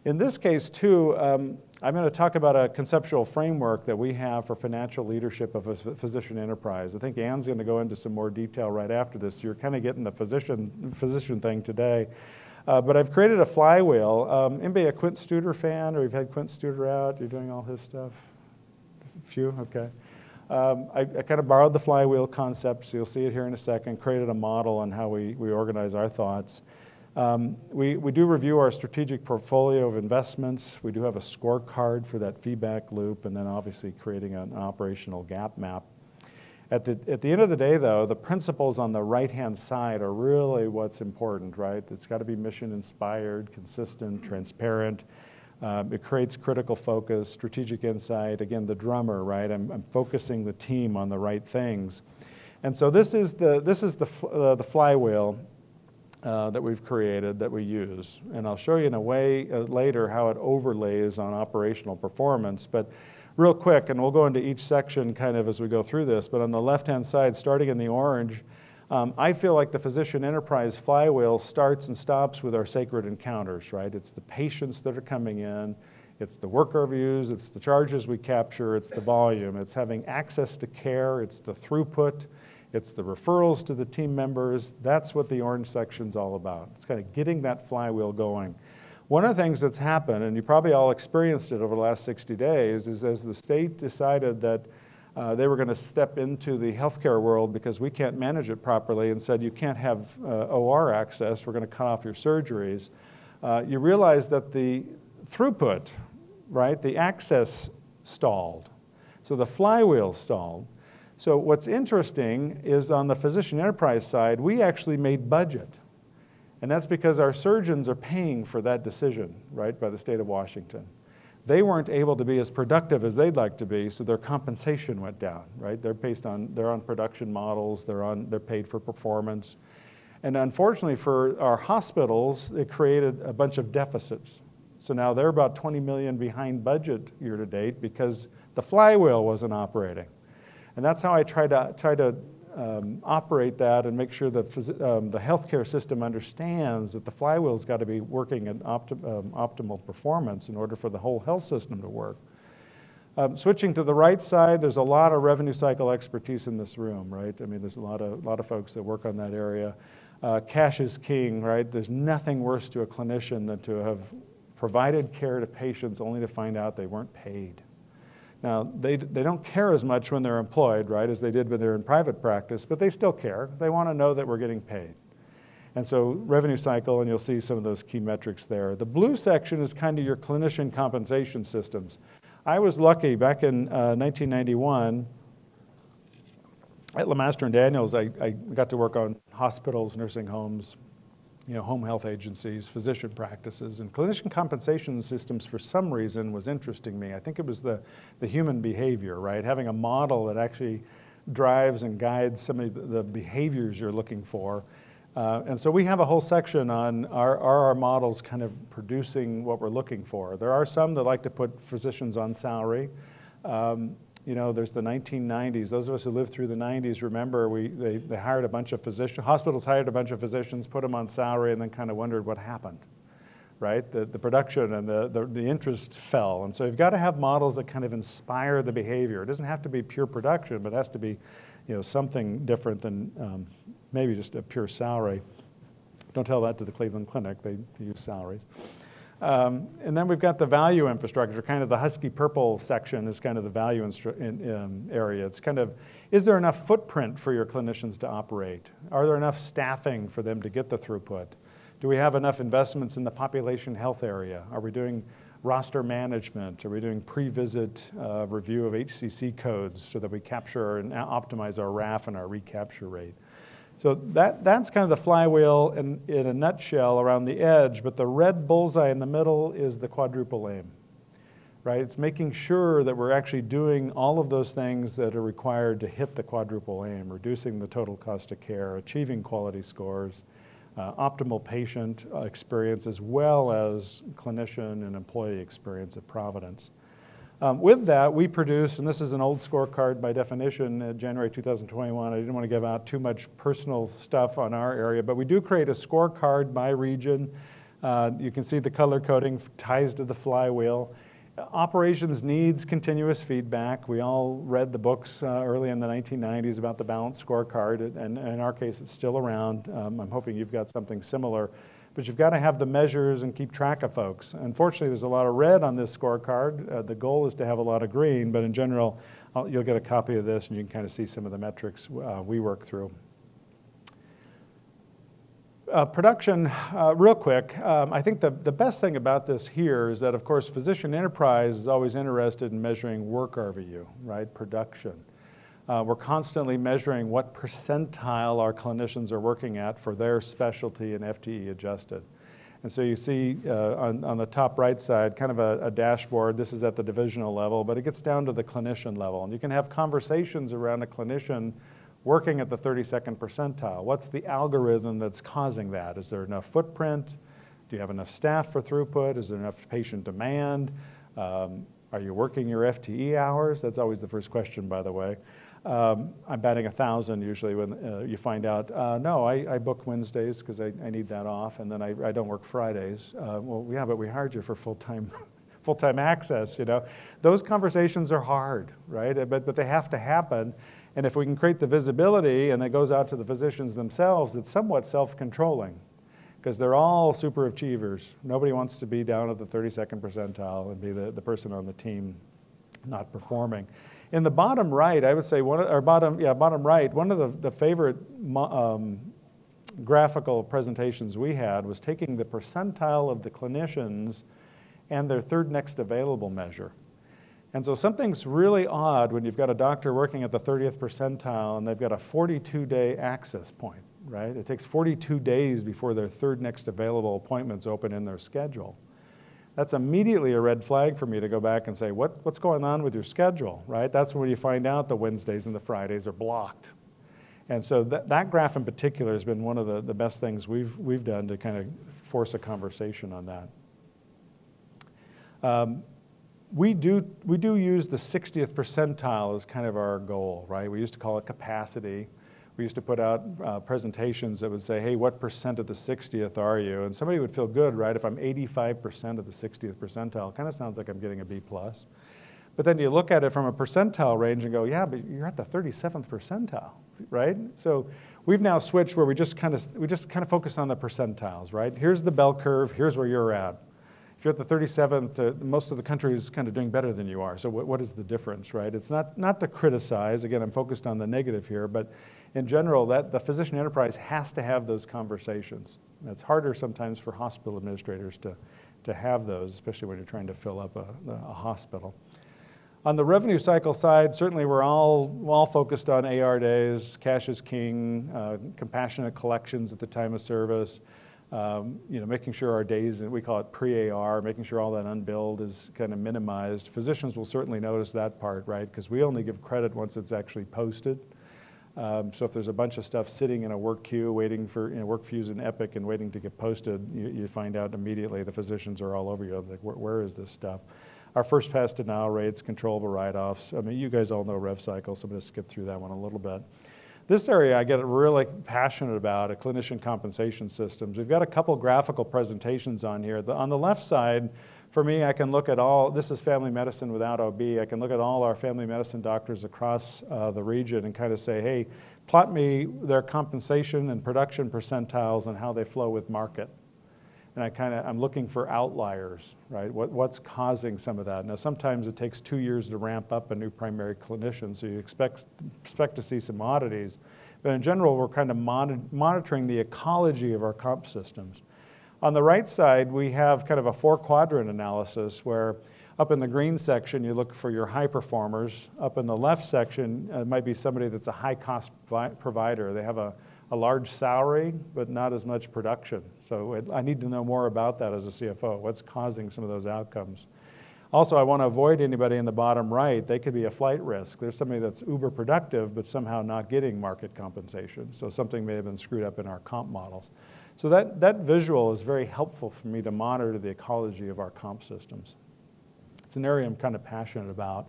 In this case, too, I'm going to talk about a conceptual framework that we have for financial leadership of a physician enterprise. I think Ann's going to go into some more detail right after this. You're kind of getting the physician thing today. But I've created a flywheel. Anybody a Quint Studer fan, or you've had Quint Studer out? You're doing all his stuff? A few? Okay. I kind of borrowed the flywheel concept, so you'll see it here in a second, created a model on how we organize our thoughts. We do review our strategic portfolio of investments. We do have a scorecard for that feedback loop, and then obviously creating an operational gap map. At the end of the day, though, the principles on the right-hand side are really what's important, right? It's got to be mission-inspired, consistent, transparent. It creates critical focus, strategic insight. Again, the drummer, right? I'm focusing the team on the right things. And so this is the flywheel that we've created that we use. And I'll show you in a way later how it overlays on operational performance. But real quick, and we'll go into each section kind of as we go through this, but on the left-hand side, starting in the orange, I feel like the physician enterprise flywheel starts and stops with our sacred encounters, right? It's the patients that are coming in, it's the work reviews, it's the charges we capture, it's the volume, it's having access to care, it's the throughput, it's the referrals to the team members. That's what the orange section's all about. It's kind of getting that flywheel going. One of the things that's happened, and you probably all experienced it over the last 60 days, is as the state decided that they were going to step into the healthcare world because we can't manage it properly and said you can't have OR access, we're going to cut off your surgeries. You realize that the throughput, right, the access stalled. So the flywheel stalled. So what's interesting is on the physician enterprise side, we actually made budget. And that's because our surgeons are paying for that decision, right, by the state of Washington. They weren't able to be as productive as they'd like to be, so their compensation went down, right? They're on production models, they're paid for performance. And unfortunately for our hospitals, it created a bunch of deficits. So now they're about 20 million behind budget year to date because the flywheel wasn't operating. And that's how I try to operate that and make sure that the healthcare system understands that the flywheel's got to be working at optimal performance in order for the whole health system to work. Switching to the right side, there's a lot of revenue cycle expertise in this room, right? I mean, there's a lot of folks that work on that area. Cash is king, right? There's nothing worse to a clinician than to have provided care to patients only to find out they weren't paid. Now, they don't care as much when they're employed, right, as they did when they're in private practice, but they still care. They want to know that we're getting paid. And so revenue cycle, and you'll see some of those key metrics there. The blue section is kind of your clinician compensation systems. I was lucky back in 1991 at LeMaster and Daniels. I got to work on hospitals, nursing homes, home health agencies, physician practices, and clinician compensation systems for some reason was interesting me. I think it was the human behavior, right? Having a model that actually drives and guides some of the behaviors you're looking for. And so we have a whole section on are our models kind of producing what we're looking for. There are some that like to put physicians on salary. There's the 1990s. Those of us who lived through the 90s remember they hired a bunch of physicians, hospitals hired a bunch of physicians, put them on salary, and then kind of wondered what happened, right? The production and the interest fell. And so you've got to have models that kind of inspire the behavior. It doesn't have to be pure production, but it has to be something different than maybe just a pure salary. Don't tell that to the Cleveland Clinic. They use salaries. And then we've got the value infrastructure, kind of the husky purple section is kind of the value area. It's kind of, is there enough footprint for your clinicians to operate? Are there enough staffing for them to get the throughput? Do we have enough investments in the population health area? Are we doing roster management? Are we doing pre-visit review of HCC codes so that we capture and optimize our RAF and our recapture rate? So that's kind of the flywheel in a nutshell around the edge, but the red bullseye in the middle is the quadruple aim, right? It's making sure that we're actually doing all of those things that are required to hit the quadruple aim, reducing the total cost of care, achieving quality scores, optimal patient experience, as well as clinician and employee experience at Providence. With that, we produce, and this is an old scorecard by definition, January 2021. I didn't want to give out too much personal stuff on our area, but we do create a scorecard by region. You can see the color coding ties to the flywheel. Operations needs continuous feedback. We all read the books early in the 1990s about the balanced scorecard, and in our case, it's still around. I'm hoping you've got something similar. But you've got to have the measures and keep track of folks. Unfortunately, there's a lot of red on this scorecard. The goal is to have a lot of green, but in general, you'll get a copy of this and you can kind of see some of the metrics we work through. Production, real quick, I think the best thing about this here is that, of course, physician enterprise is always interested in measuring work RVU, right, production. We're constantly measuring what percentile our clinicians are working at for their specialty and FTE adjusted. And so you see on the top right side, kind of a dashboard. This is at the divisional level, but it gets down to the clinician level. And you can have conversations around a clinician working at the 32nd percentile. What's the algorithm that's causing that? Is there enough footprint? Do you have enough staff for throughput? Is there enough patient demand? Are you working your FTE hours? That's always the first question, by the way. I'm batting 1,000 usually when you find out, no, I book Wednesdays because I need that off, and then I don't work Fridays. Well, yeah, but we hired you for full-time access, you know. Those conversations are hard, right? But they have to happen. And if we can create the visibility and it goes out to the physicians themselves, it's somewhat self-controlling because they're all super achievers. Nobody wants to be down at the 32nd percentile and be the person on the team not performing. In the bottom right, I would say bottom right, one of the favorite graphical presentations we had was taking the percentile of the clinicians and their third next available measure. And so something's really odd when you've got a doctor working at the 30th percentile and they've got a 42-day access point, right? It takes 42 days before their third next available appointments open in their schedule. That's immediately a red flag for me to go back and say, what's going on with your schedule, right? That's when you find out the Wednesdays and the Fridays are blocked. And so that graph in particular has been one of the best things we've done to kind of force a conversation on that. We do use the 60th percentile as kind of our goal, right? We used to call it capacity. We used to put out presentations that would say, hey, what percent of the 60th are you? And somebody would feel good, right? If I'm 85% of the 60th percentile, kind of sounds like I'm getting a B+. But then you look at it from a percentile range and go, yeah, but you're at the 37th percentile, right? So we've now switched where we just kind of focus on the percentiles, right? Here's the bell curve, here's where you're at. If you're at the 37th, most of the country is kind of doing better than you are. So what is the difference, right? It's not to criticize. Again, I'm focused on the negative here, but in general, the physician enterprise has to have those conversations. And it's harder sometimes for hospital administrators to have those, especially when you're trying to fill up a hospital. On the revenue cycle side, certainly we're all focused on AR days, cash is king, compassionate collections at the time of service, making sure our days, and we call it pre-AR, making sure all that unbilled is kind of minimized. Physicians will certainly notice that part, right? Because we only give credit once it's actually posted. So if there's a bunch of stuff sitting in a work queue waiting for, WorkFuse and Epic and waiting to get posted, you find out immediately the physicians are all over you. Like, where is this stuff? Our first pass denial rates, controllable write-offs. I mean, you guys all know rev cycle, so I'm going to skip through that one a little bit. This area I get really passionate about, clinician compensation systems. We've got a couple graphical presentations on here. On the left side, for me, I can look at this is family medicine without OB. I can look at all our family medicine doctors across the region and kind of say, hey, plot me their compensation and production percentiles and how they flow with market. And I'm looking for outliers, right? What's causing some of that? Now, sometimes it takes 2 years to ramp up a new primary clinician, so you expect to see some oddities. But in general, we're kind of monitoring the ecology of our comp systems. On the right side, we have kind of a 4-quadrant analysis where up in the green section, you look for your high performers. Up in the left section, it might be somebody that's a high-cost provider. They have a large salary, but not as much production. So I need to know more about that as a CFO. What's causing some of those outcomes? Also, I want to avoid anybody in the bottom right. They could be a flight risk. There's somebody that's uber productive, but somehow not getting market compensation. So something may have been screwed up in our comp models. So that visual is very helpful for me to monitor the ecology of our comp systems. It's an area I'm kind of passionate about.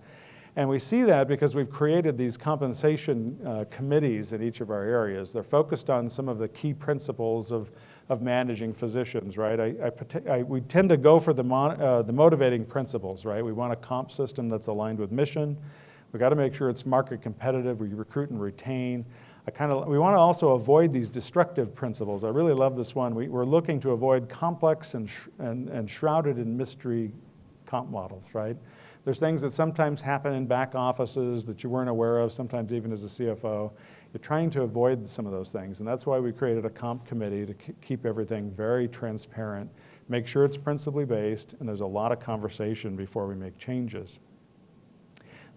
And we see that because we've created these compensation committees in each of our areas. They're focused on some of the key principles of managing physicians, right? We tend to go for the motivating principles, right? We want a comp system that's aligned with mission. We've got to make sure it's market competitive. We recruit and retain. We want to also avoid these destructive principles. I really love this one. We're looking to avoid complex and shrouded in mystery comp models, right? There's things that sometimes happen in back offices that you weren't aware of, sometimes even as a CFO. You're trying to avoid some of those things, and that's why we created a comp committee to keep everything very transparent, make sure it's principally based, and there's a lot of conversation before we make changes.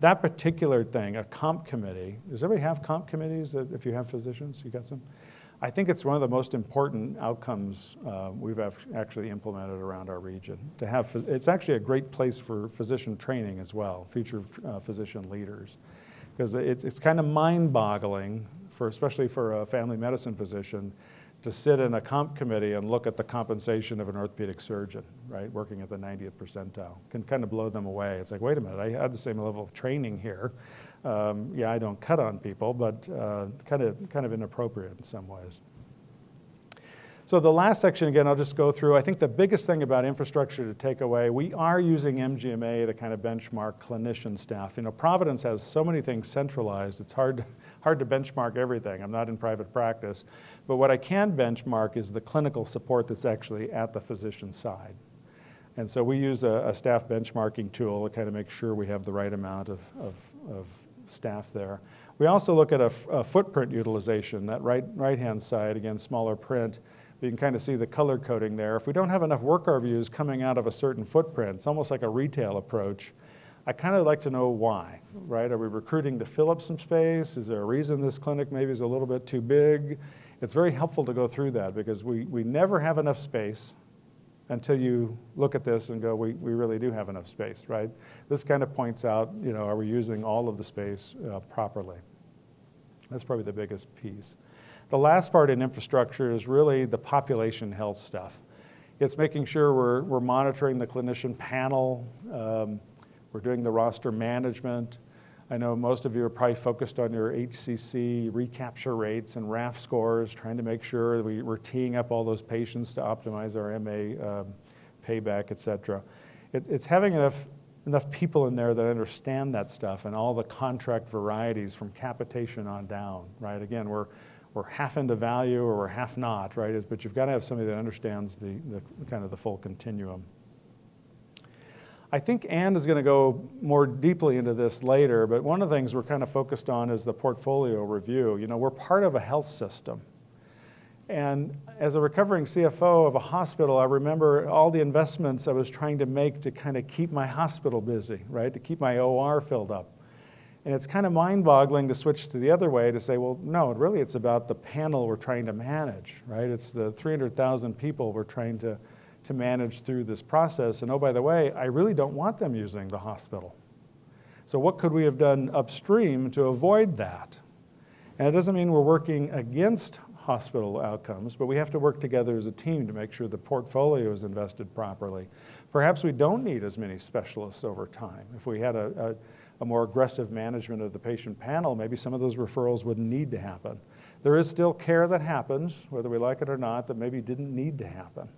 That particular thing, a comp committee, does everybody have comp committees if you have physicians? You got some? I think it's one of the most important outcomes we've actually implemented around our region. It's actually a great place for physician training as well, future physician leaders, because it's kind of mind-boggling, especially for a family medicine physician, to sit in a comp committee and look at the compensation of an orthopedic surgeon, right, working at the 90th percentile. Can kind of blow them away. It's like, wait a minute, I had the same level of training here. Yeah, I don't cut on people, but kind of inappropriate in some ways. So the last section, again, I'll just go through. I think the biggest thing about infrastructure to take away, we are using MGMA to kind of benchmark clinician staff. You know, Providence has so many things centralized, it's hard to benchmark everything. I'm not in private practice. But what I can benchmark is the clinical support that's actually at the physician side. And so we use a staff benchmarking tool to kind of make sure we have the right amount of staff there. We also look at a footprint utilization, that right-hand side, again, smaller print. You can kind of see the color coding there. If we don't have enough work reviews coming out of a certain footprint, it's almost like a retail approach. I kind of like to know why, right? Are we recruiting to fill up some space? Is there a reason this clinic maybe is a little bit too big? It's very helpful to go through that because we never have enough space until you look at this and go, we really do have enough space, right? This kind of points out, you know, are we using all of the space properly? That's probably the biggest piece. The last part in infrastructure is really the population health stuff. It's making sure we're monitoring the clinician panel, we're doing the roster management. I know most of you are probably focused on your HCC recapture rates and RAF scores, trying to make sure we're teeing up all those patients to optimize our MA payback, et cetera. It's having enough people in there that understand that stuff and all the contract varieties from capitation on down, right? Again, we're half into value or we're half not, right? But you've got to have somebody that understands the kind of the full continuum. I think Ann is going to go more deeply into this later, but one of the things we're kind of focused on is the portfolio review. You know, we're part of a health system. And as a recovering CFO of a hospital, I remember all the investments I was trying to make to kind of keep my hospital busy, right? To keep my OR filled up. And it's kind of mind-boggling to switch to the other way to say, well, no, really it's about the panel we're trying to manage, right? It's the 300,000 people we're trying to manage through this process. And oh, by the way, I really don't want them using the hospital. So what could we have done upstream to avoid that? And it doesn't mean we're working against hospital outcomes, but we have to work together as a team to make sure the portfolio is invested properly. Perhaps we don't need as many specialists over time. If we had a more aggressive management of the patient panel, maybe some of those referrals wouldn't need to happen. There is still care that happens, whether we like it or not, that maybe didn't need to happen.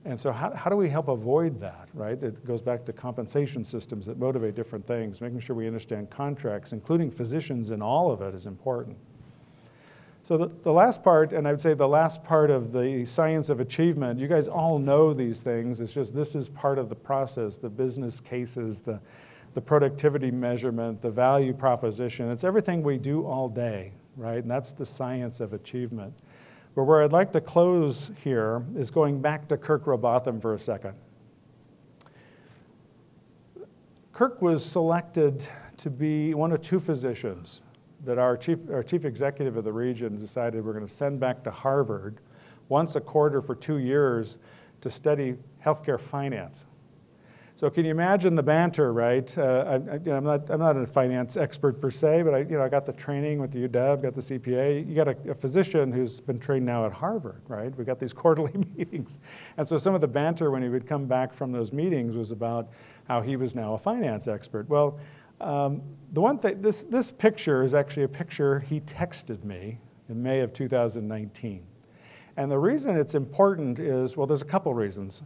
And so how do we help avoid that, right? It goes back to compensation systems that motivate different things. Making sure we understand contracts, including physicians in all of it, is important. So the last part, and I would say the last part of the science of achievement, you guys all know these things. It's just this is part of the process, the business cases, the productivity measurement, the value proposition. It's everything we do all day, right? And that's the science of achievement. But where I'd like to close here is going back to Kirk Robotham for a second. Kirk was selected to be one of two physicians that our chief executive of the region decided we're going to send back to Harvard once a quarter for 2 years to study healthcare finance. So can you imagine the banter, right? I'm not a finance expert per se, but I got the training with the UW, got the CPA. You got a physician who's been trained now at Harvard, right? We got these quarterly meetings. And so some of the banter when he would come back from those meetings was about how he was now a finance expert. Well, the one thing, this picture is actually a picture he texted me in May of 2019. And the reason it's important is, well, there's a couple reasons.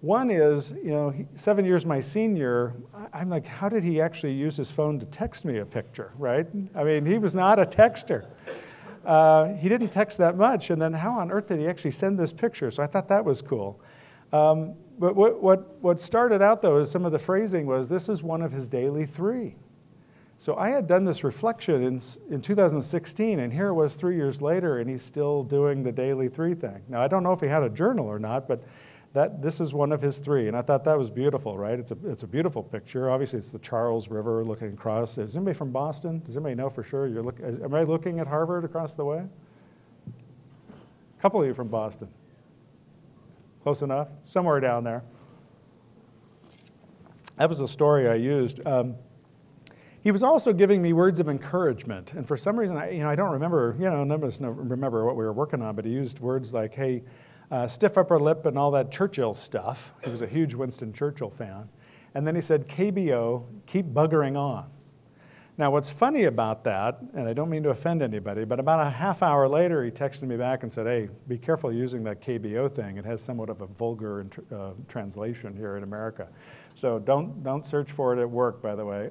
One is, 7 years my senior, I'm like, how did he actually use his phone to text me a picture, right? I mean, he was not a texter. He didn't text that much, and then how on earth did he actually send this picture? So I thought that was cool. But what started out, though, is some of the phrasing was, this is one of his daily 3. So I had done this reflection in 2016, and here it was 3 years later, and he's still doing the daily 3 thing. Now, I don't know if he had a journal or not, but this is one of his 3, and I thought that was beautiful, right? It's a beautiful picture. Obviously, it's the Charles River looking across. Is anybody from Boston? Does anybody know for sure? Am I looking at Harvard across the way? A couple of you from Boston. Close enough? Somewhere down there. That was the story I used. He was also giving me words of encouragement, and for some reason, I don't remember. None of us remember what we were working on, but he used words like, "Hey, stiff upper lip," and all that Churchill stuff. He was a huge Winston Churchill fan. And then he said, "KBO, keep buggering on." Now, what's funny about that, and I don't mean to offend anybody, but about a half hour later, he texted me back and said, hey, be careful using that KBO thing. It has somewhat of a vulgar translation here in America. So don't search for it at work, by the way.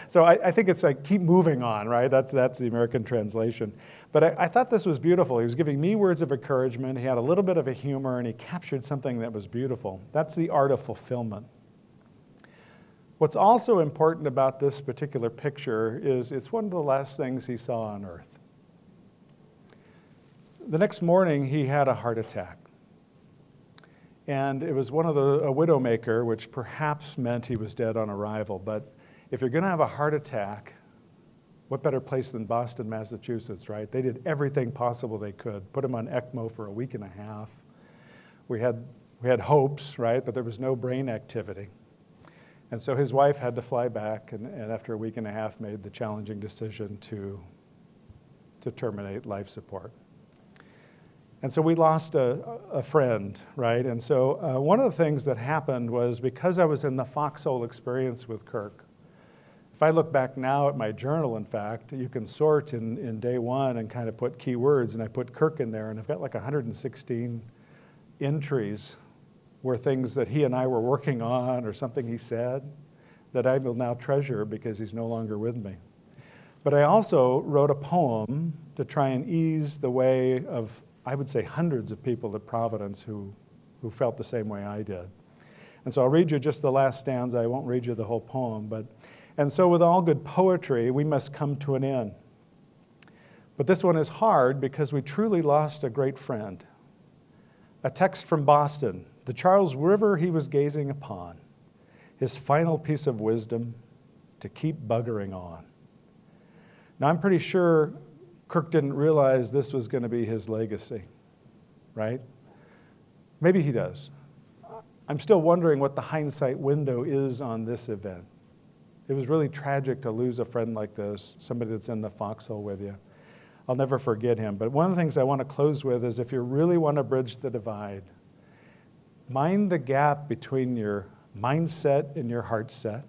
So I think it's like, keep moving on, right? That's the American translation. But I thought this was beautiful. He was giving me words of encouragement. He had a little bit of a humor, and he captured something that was beautiful. That's the art of fulfillment. What's also important about this particular picture is it's one of the last things he saw on earth. The next morning, he had a heart attack. And it was a widowmaker, which perhaps meant he was dead on arrival. But if you're going to have a heart attack, what better place than Boston, Massachusetts, right? They did everything possible they could. Put him on ECMO for a week and a half. We had hopes, right? But there was no brain activity. And so his wife had to fly back, and after a week and a half made the challenging decision to terminate life support. And so we lost a friend, right? And so one of the things that happened was, because I was in the foxhole experience with Kirk, if I look back now at my journal, in fact, you can sort in day one and kind of put keywords, and I put Kirk in there, and I've got like 116 entries were things that he and I were working on, or something he said that I will now treasure because he's no longer with me. But I also wrote a poem to try and ease the way of, I would say, hundreds of people at Providence who felt the same way I did. And so I'll read you just the last stanza. I won't read you the whole poem. And so with all good poetry, we must come to an end. But this one is hard because we truly lost a great friend. A text from Boston. The Charles River he was gazing upon, his final piece of wisdom, to keep buggering on. Now, I'm pretty sure Kirk didn't realize this was going to be his legacy, right? Maybe he does. I'm still wondering what the hindsight window is on this event. It was really tragic to lose a friend like this, somebody that's in the foxhole with you. I'll never forget him. But one of the things I want to close with is, if you really want to bridge the divide, mind the gap between your mindset and your heart set,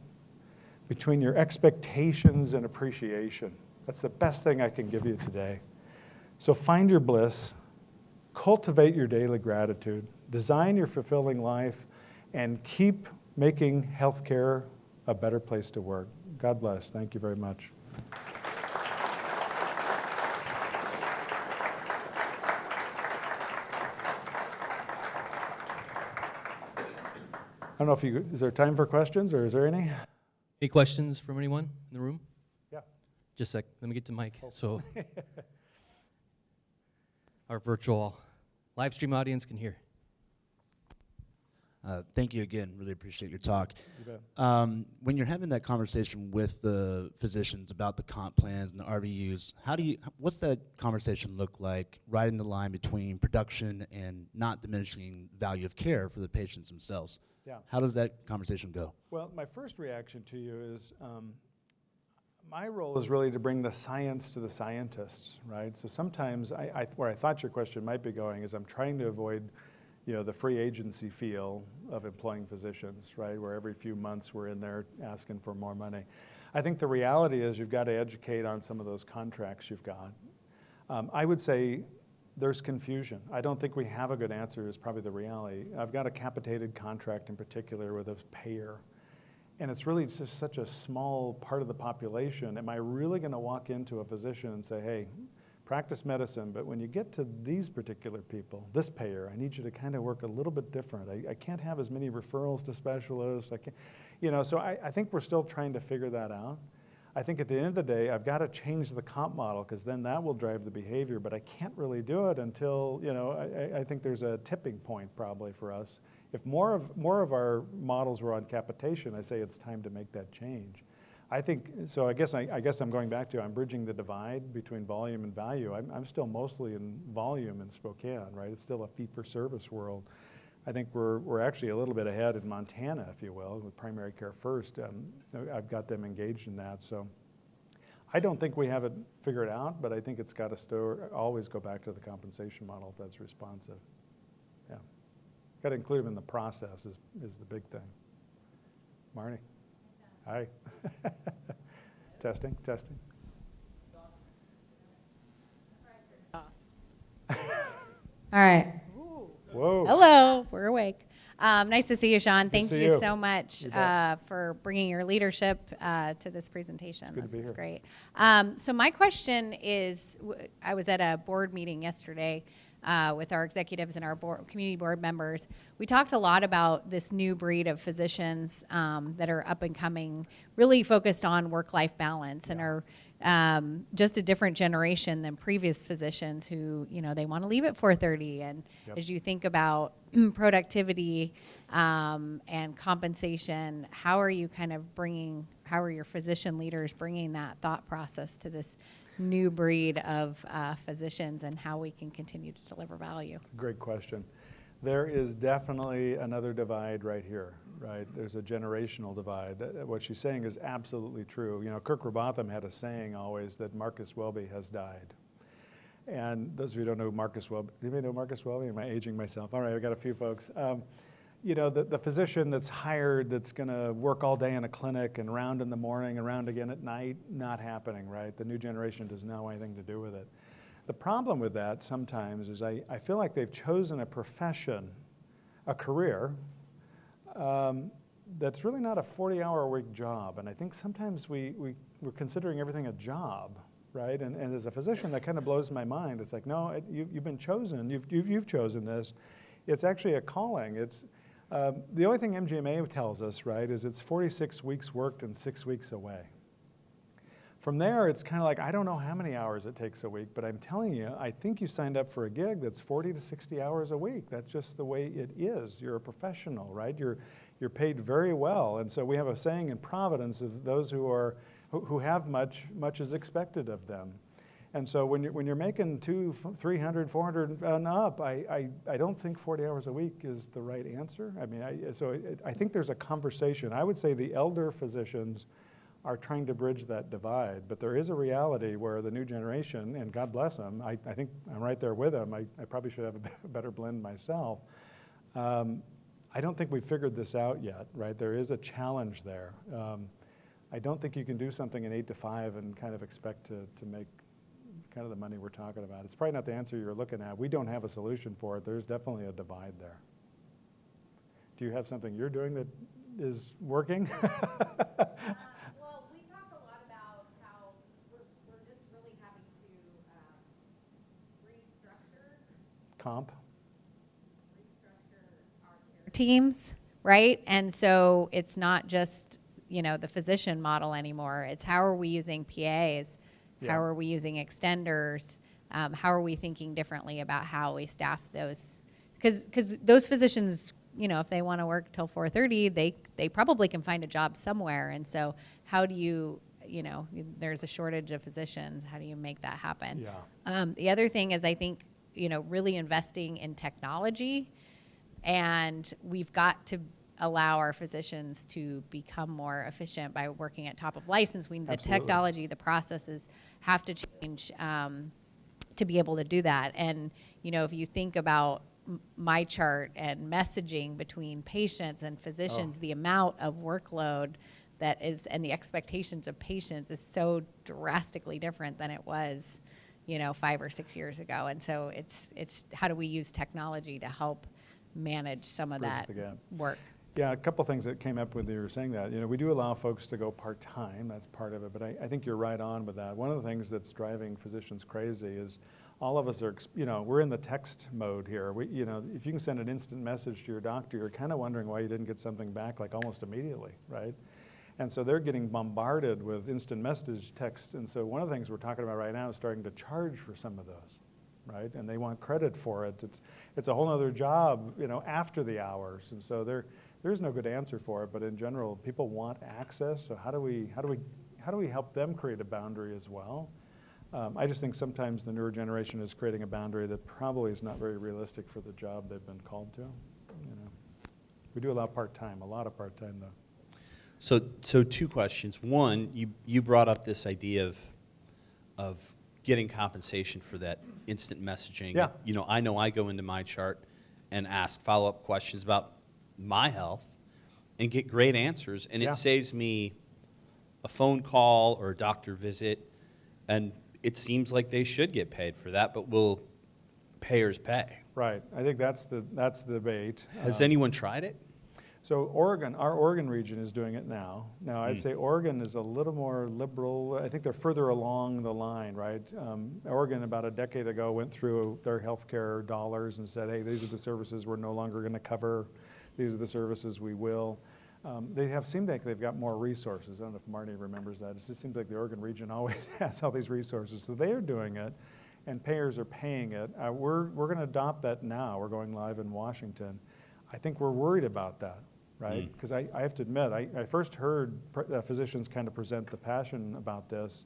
between your expectations and appreciation. That's the best thing I can give you today. So find your bliss, cultivate your daily gratitude, design your fulfilling life, and keep making healthcare a better place to work. God bless. Thank you very much. I don't know if is there time for questions, or is there any? Any questions from anyone in the room? Yeah. Just a sec. Let me get to Mike. So our virtual live stream audience can hear. Thank you again. Really appreciate your talk. You bet. When you're having that conversation with the physicians about the comp plans and the RVUs, what's that conversation look like, riding the line between production and not diminishing value of care for the patients themselves? Yeah. How does that conversation go? Well, my first reaction to you is, my role is really to bring the science to the scientists, right? So sometimes where I thought your question might be going is, I'm trying to avoid the free agency feel of employing physicians, right? Where every few months we're in there asking for more money. I think the reality is, you've got to educate on some of those contracts you've got. I would say there's confusion. I don't think we have a good answer, is probably the reality. I've got a capitated contract in particular with a payer, and it's really just such a small part of the population. Am I really going to walk into a physician and say, hey, practice medicine, but when you get to these particular people, this payer, I need you to kind of work a little bit different. I can't have as many referrals to specialists. I can't, so I think we're still trying to figure that out. I think at the end of the day, I've got to change the comp model, because then that will drive the behavior, but I can't really do it until, I think there's a tipping point probably for us. If more of our models were on capitation, I say it's time to make that change. I think, so I guess I'm going back to, I'm bridging the divide between volume and value. I'm still mostly in volume in Spokane, right? It's still a fee-for-service world. I think we're actually a little bit ahead in Montana, if you will, with primary care first. I've got them engaged in that. So I don't think we have it figured out, but I think it's got to always go back to the compensation model if that's responsive. Yeah. Got to include them in the process is the big thing. Marnie. Hi. Testing, testing. All right. Whoa. Hello, we're awake. Nice to see you, Sean. to Thank see you you. so much You bet. for bringing your leadership to this presentation. good to This be is here. great. So my question is, I was at a board meeting yesterday with our executives and our community board members. We talked a lot about this new breed of physicians that are up and coming, really focused on work-life balance and are just a different generation than previous physicians who, they want to leave at 4:30. And Yep. as you think about productivity and compensation, how are your physician leaders bringing that thought process to this new breed of physicians and how we can continue to deliver value? Great question. There is definitely another divide right here, right? There's a generational divide. What she's saying is absolutely true. Kirk Robotham had a saying always that Marcus Welby has died. And those of you who don't know Marcus Welby, do you know Marcus Welby? Am I aging myself? All right, I've got a few folks. The physician that's hired that's going to work all day in a clinic and round in the morning and round again at night, not happening, right? The new generation does not want anything to do with it. The problem with that sometimes is I feel like they've chosen a profession, a career, that's really not a 40-hour-a-week job. And I think sometimes we're considering everything a job, right? And as a physician, that kind of blows my mind. It's like, no, you've been chosen. You've chosen this. It's actually a calling. It's the only thing MGMA tells us, right, is it's 46 weeks worked and 6 weeks away. From there, it's kind of like, I don't know how many hours it takes a week, but I'm telling you, I think you signed up for a gig that's 40 to 60 hours a week. That's just the way it is. You're a professional, right? You're paid very well. And so we have a saying in Providence of those who have much is expected of them. And so when you're making 200, 300, 400 and up, I don't think 40 hours a week is the right answer. I mean, I think there's a conversation. I would say the elder physicians are trying to bridge that divide, but there is a reality where the new generation, and God bless them, I think I'm right there with them. I probably should have a better blend myself. I don't think we've figured this out yet, right? There is a challenge there. I don't think you can do something in 8 to 5 and kind of expect to make kind of the money we're talking about. It's probably not the answer you're looking at. We don't have a solution for it. There's definitely a divide there. Do you have something you're doing that is working? Well, we talk a lot about how we're just really having to restructure our teams, right? And so it's not just, the physician model anymore. It's how are we using PAs? Yeah. How are we using extenders? How are we thinking differently about how we staff those? Because those physicians, if they want to work till 4:30, they probably can find a job somewhere. And so how do you, there's a shortage of physicians. How do you make that happen? Yeah. The other thing is I think, really investing in technology, and we've got to allow our physicians to become more efficient by working at top of license. The Absolutely. technology, the processes have to change to be able to do that. And, if you think about my chart and messaging between patients and physicians, the amount of workload that is, and the expectations of patients is so drastically different than it was, 5 or 6 years ago. And so it's how do we use technology to help manage some of Bridge that the gap. work? Yeah, a couple things that came up when you were saying that. We do allow folks to go part-time. That's part of it. But I think you're right on with that. One of the things that's driving physicians crazy is all of us are, we're in the text mode here. If you can send an instant message to your doctor, you're kind of wondering why you didn't get something back like almost immediately, right? And so they're getting bombarded with instant message texts. And so one of the things we're talking about right now is starting to charge for some of those, right? And they want credit for it. It's a whole other job, after the hours. And so there's no good answer for it. But in general, people want access. So how do we help them create a boundary as well? I just think sometimes the newer generation is creating a boundary that probably is not very realistic for the job they've been called to. We do allow part-time, a lot of part-time though. So two questions. One, you brought up this idea of getting compensation for that instant messaging. Yeah. I know I go into my chart and ask follow-up questions about my health, and get great answers, and Yeah. it saves me a phone call or a doctor visit, and it seems like they should get paid for that, but will payers pay? Right. I think that's the debate. Has anyone tried it? So Oregon, our Oregon region is doing it now. Now, I'd say Oregon is a little more liberal. I think they're further along the line, right? Oregon, about a decade ago, went through their healthcare dollars and said, hey, these are the services we're no longer going to cover. These are the services we will. They seem like they've got more resources. I don't know if Marty remembers that. It just seems like the Oregon region always has all these resources. So they are doing it, and payers are paying it. We're going to adopt that now. We're going live in Washington. I think we're worried about that, right? Because I have to admit, I first heard physicians kind of present the passion about this,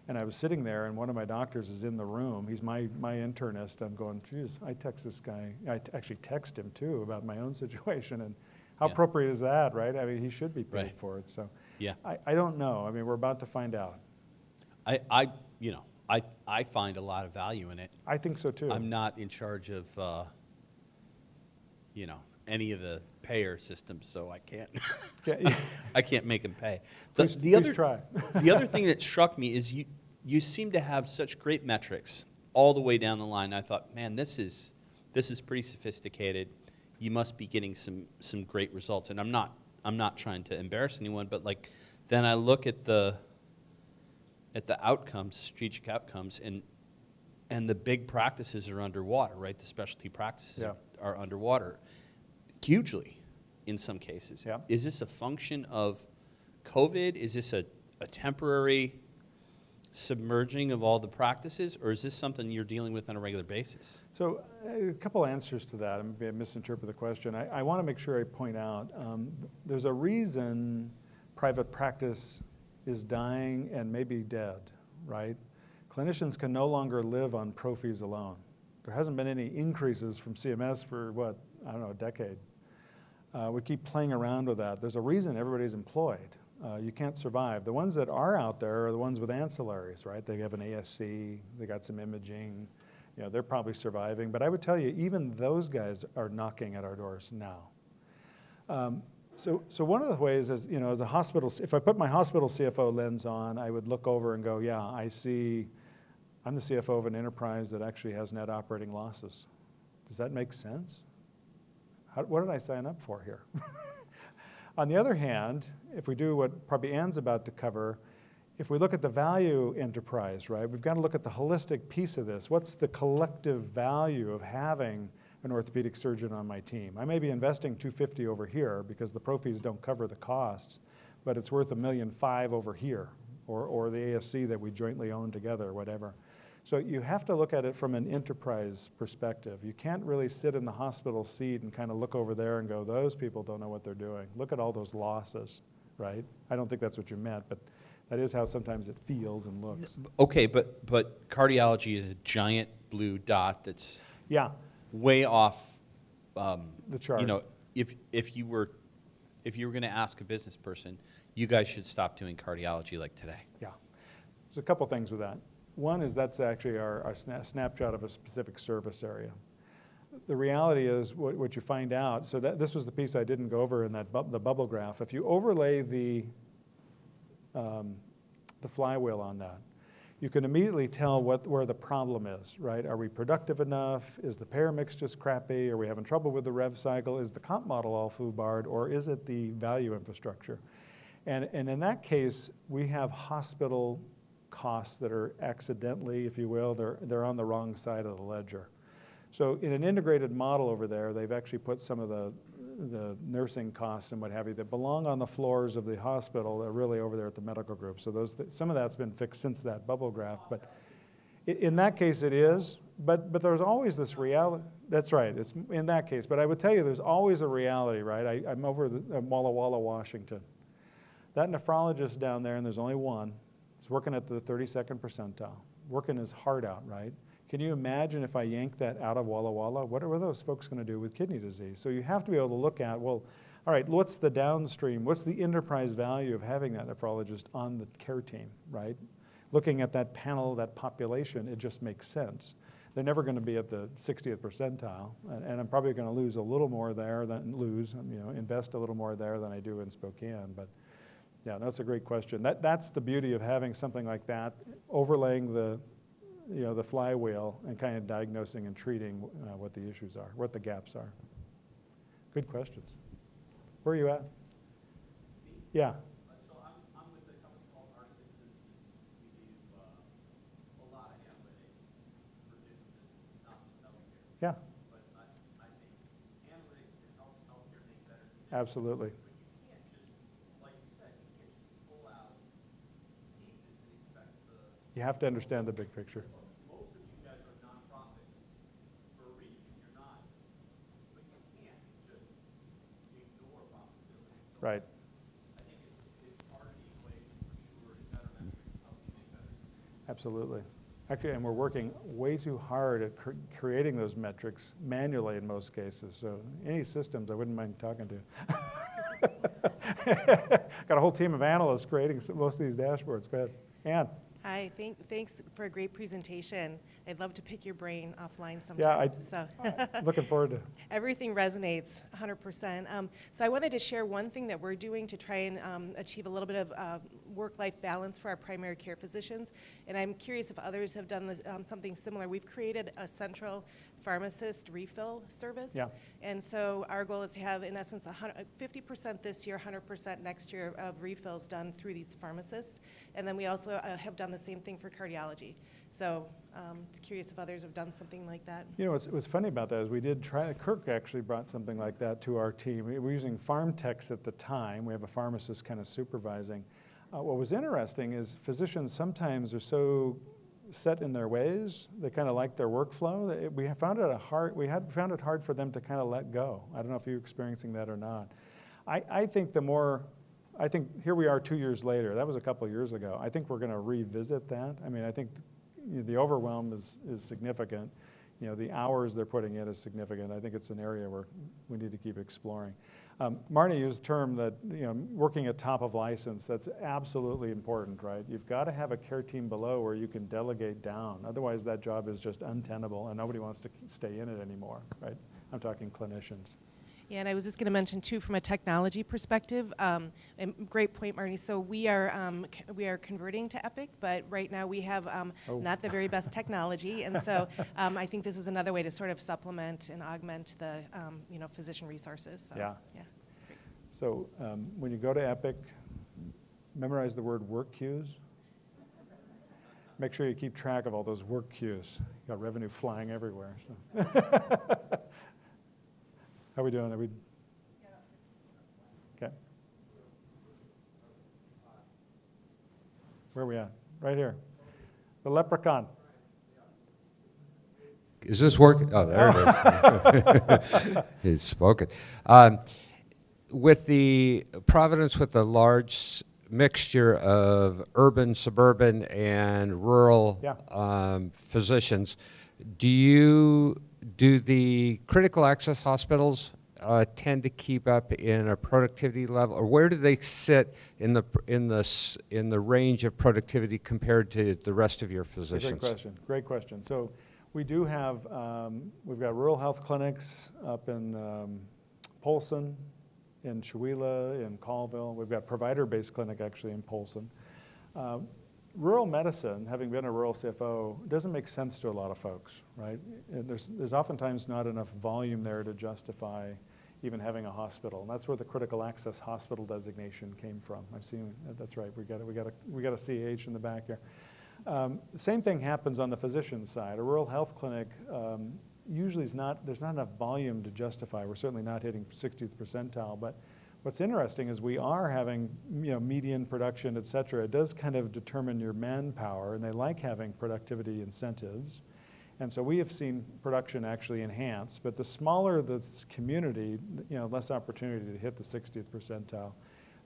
and I was sitting there, and one of my doctors is in the room. He's my internist. I'm going, geez, I text this guy. I actually text him, too, about my own situation, and how appropriate is that, right? I mean, he should be paid for it. So Yeah. I don't know. I mean, we're about to find out. I find a lot of value in it. I think so, too. I'm not in charge of, any of the payer systems, so I can't. Yeah. I can't make them pay. Please try. The other thing that struck me is you seem to have such great metrics all the way down the line. I thought, man, this is pretty sophisticated. You must be getting some great results. And I'm not trying to embarrass anyone, but like then I look at the outcomes, strategic outcomes, and the big practices are underwater, right? The specialty practices are underwater hugely in some cases. Yeah. Is this a function of COVID? Is this a temporary submerging of all the practices, or is this something you're dealing with on a regular basis? So a couple answers to that. Maybe I misinterpret the question. I want to make sure I point out there's a reason private practice is dying and maybe dead, right? Clinicians can no longer live on pro fees alone. There hasn't been any increases from CMS for, a decade. We keep playing around with that. There's a reason everybody's employed. You can't survive. The ones that are out there are the ones with ancillaries, right? They have an ASC, they got some imaging, they're probably surviving. But I would tell you, even those guys are knocking at our doors now. So one of the ways is, as a hospital, if I put my hospital CFO lens on, I would look over and go, yeah, I'm the CFO of an enterprise that actually has net operating losses. Does that make sense? What did I sign up for here? On the other hand, if we do what probably Ann's about to cover, if we look at the value enterprise, right, we've got to look at the holistic piece of this. What's the collective value of having an orthopedic surgeon on my team? I may be investing $250,000 over here because the pro fees don't cover the costs, but it's worth $1.5 million over here, or the ASC that we jointly own together, or whatever. So you have to look at it from an enterprise perspective. You can't really sit in the hospital seat and kind of look over there and go, those people don't know what they're doing. Look at all those losses, right? I don't think that's what you meant, but that is how sometimes it feels and looks. Okay, but cardiology is a giant blue dot that's way off the chart. If you were going to ask a business person, you guys should stop doing cardiology like today. Yeah. There's a couple things with that. One is that's actually our snapshot of a specific service area. The reality is what you find out, so this was the piece I didn't go over in the bubble graph. If you overlay the flywheel on that, you can immediately tell where the problem is, right? Are we productive enough? Is the payer mix just crappy? Are we having trouble with the rev cycle? Is the comp model all foobarred, or is it the value infrastructure? And in that case, we have hospital costs that are accidentally, if you will, they're on the wrong side of the ledger. So in an integrated model over there, they've actually put some of the nursing costs and what have you that belong on the floors of the hospital. They're really over there at the medical group. So some of that's been fixed since that bubble graph. But in that case, it is. But there's always this reality. That's right. It's in that case. But I would tell you, there's always a reality, right? I'm over in Walla Walla, Washington. That nephrologist down there, and there's only one, is working at the 32nd percentile, working his heart out, right? Can you imagine if I yank that out of Walla Walla? What are those folks going to do with kidney disease? So you have to be able to look at, well, all right, what's the downstream? What's the enterprise value of having that nephrologist on the care team, right? Looking at that panel, that population, it just makes sense. they're never going to be at the 60th percentile, and I'm probably going to lose a little more there than invest a little more there than I do in Spokane. But yeah, that's a great question. That's the beauty of having something like that, overlaying the flywheel and kind of diagnosing and treating what the issues are, what the gaps are. Good questions. Where are you at? Yeah. So I'm with a company called R6 Systems. We do a lot of analytics for businesses, not just healthcare. Yeah. But I think analytics can help healthcare make better decisions. Absolutely. But you can't just, like you said, you can't just pull out pieces and expect the. You have to understand the big picture. Most of you guys are nonprofits for a reason. You're not, but you can't just ignore profitability. So Right. I think it's part of the equation for sure. And better metrics help you make better decisions. Absolutely. Actually, and we're working way too hard at creating those metrics manually in most cases. So any systems, I wouldn't mind talking to. Got a whole team of analysts creating most of these dashboards. Go ahead. Ann. Hi, thanks for a great presentation. I'd love to pick your brain offline sometime. Yeah, looking forward to. Everything resonates 100%. So I wanted to share one thing that we're doing to try and achieve a little bit of work-life balance for our primary care physicians. And I'm curious if others have done something similar. We've created a central pharmacist refill service. Yeah. And so our goal is to have, in essence, 50% this year, 100% next year of refills done through these pharmacists. And then we also have done the same thing for cardiology. So it's curious if others have done something like that. You know, what's funny about that is we did try, Kirk actually brought something like that to our team. We were using farm techs at the time. We have a pharmacist kind of supervising. What was interesting is physicians sometimes are so set in their ways, they kind of like their workflow. We found it hard for them to kind of let go. I don't know if you're experiencing that or not. I think here we are 2 years later. That was a couple of years ago. I think we're going to revisit that. I mean, I think the overwhelm is significant. You know, the hours they're putting in is significant. I think it's an area where we need to keep exploring. Marnie used a term that, working at top of license, that's absolutely important, right? You've got to have a care team below where you can delegate down. Otherwise, that job is just untenable and nobody wants to stay in it anymore, right? I'm talking clinicians. Yeah, and I was just going to mention too, from a technology perspective, and great point, Marty. So we are converting to Epic, but right now we have not the very best technology, and so I think this is another way to sort of supplement and augment the physician resources. So, yeah. So when you go to Epic, memorize the word work queues. Make sure you keep track of all those work queues. You got revenue flying everywhere. So. How are we doing? Okay. Where are we at? Right here. The leprechaun. Is this working? Oh, there it is. He's spoken. With the Providence, with the large mixture of urban, suburban, and rural physicians, do the critical access hospitals tend to keep up in a productivity level, or where do they sit in the range of productivity compared to the rest of your physicians? Great question. So we do have, we've got rural health clinics up in Polson, in Tukwila, in Colville. We've got provider-based clinic actually in Polson. Rural medicine, having been a rural CFO, doesn't make sense to a lot of folks, right? And there's oftentimes not enough volume there to justify even having a hospital, and that's where the critical access hospital designation came from. I've seen that's right. We got a CH in the back here. Same thing happens on the physician side. A rural health clinic usually there's not enough volume to justify. We're certainly not hitting 60th percentile, but what's interesting is we are having, median production, et cetera. It does kind of determine your manpower, and they like having productivity incentives. And so we have seen production actually enhance, but the smaller the community, less opportunity to hit the 60th percentile.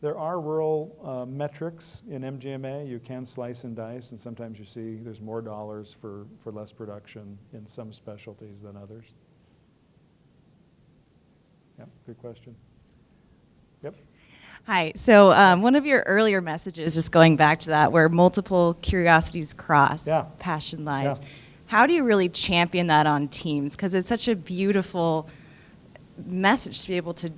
There are rural metrics in MGMA. You can slice and dice, and sometimes you see there's more dollars for less production in some specialties than others. Yeah, good question. Yep. Hi. So one of your earlier messages, just going back to that, where multiple curiosities cross, passion lies. Yeah. How do you really champion that on teams? Because it's such a beautiful message to be able to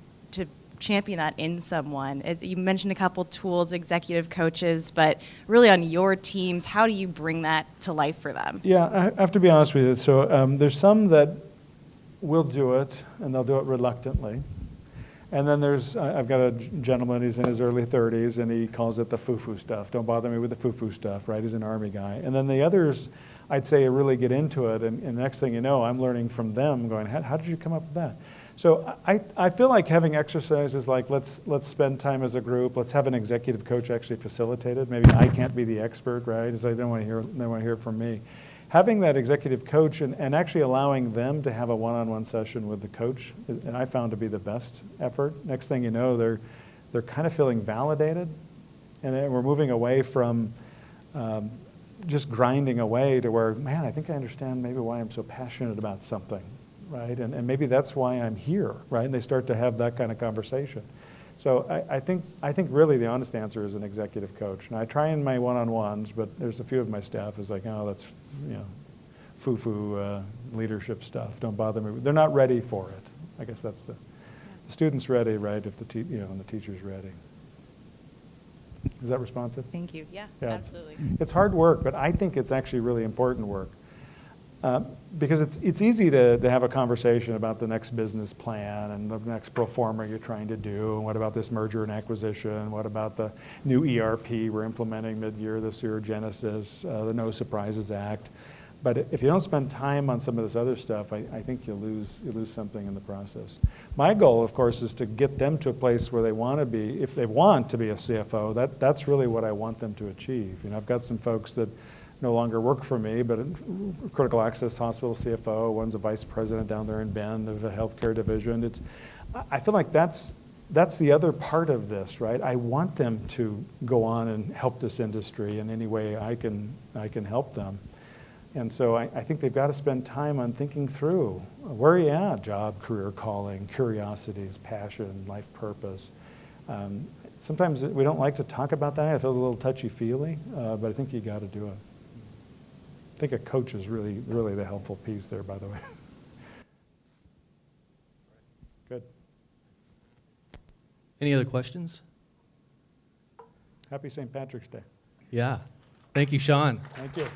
champion that in someone. You mentioned a couple tools, executive coaches, but really on your teams, how do you bring that to life for them? Yeah, I have to be honest with you. So there's some that will do it, and they'll do it reluctantly. And then I've got a gentleman, he's in his early 30s, and he calls it the foo-foo stuff. Don't bother me with the foo-foo stuff, right? He's an Army guy. And then the others, I'd say, really get into it, and next thing you know, I'm learning from them, going, how did you come up with that? So I feel like having exercises like let's spend time as a group, let's have an executive coach actually facilitate it. Maybe I can't be the expert, right? Because they don't want to hear it from me. Having that executive coach and actually allowing them to have a one-on-one session with the coach, and I found to be the best effort. Next thing you know, they're kind of feeling validated, and then we're moving away from just grinding away to where, man, I think I understand maybe why I'm so passionate about something, right? And maybe that's why I'm here, right? And they start to have that kind of conversation. So I think really the honest answer is an executive coach. And I try in my one-on-ones, but there's a few of my staff is like, oh, that's foo-foo leadership stuff. Don't bother me. They're not ready for it. I guess that's the student's ready, right? If and the teacher's ready. Is that responsive? Thank you. Yeah, Yeah, absolutely. It's hard work, but I think it's actually really important work. Because it's easy to have a conversation about the next business plan and the next pro forma you're trying to do, and what about this merger and acquisition, what about the new ERP we're implementing mid-year this year, Genesis, the No Surprises Act. But if you don't spend time on some of this other stuff, I think you lose something in the process. My goal, of course, is to get them to a place where they want to be. If they want to be a CFO, that's really what I want them to achieve. I've got some folks that no longer work for me, but critical access hospital CFO, one's a vice president down there in Bend of a healthcare division. I feel like that's the other part of this, right? I want them to go on and help this industry in any way I can help them. And so I think they've got to spend time on thinking through where are you at? Job, career calling, curiosities, passion, life purpose. Sometimes we don't like to talk about that. It feels a little touchy-feely, but I think you got to do it. I think a coach is really, really the helpful piece there, by the way. Good. Any other questions? Happy St. Patrick's Day. Yeah. Thank you, Sean. Thank you.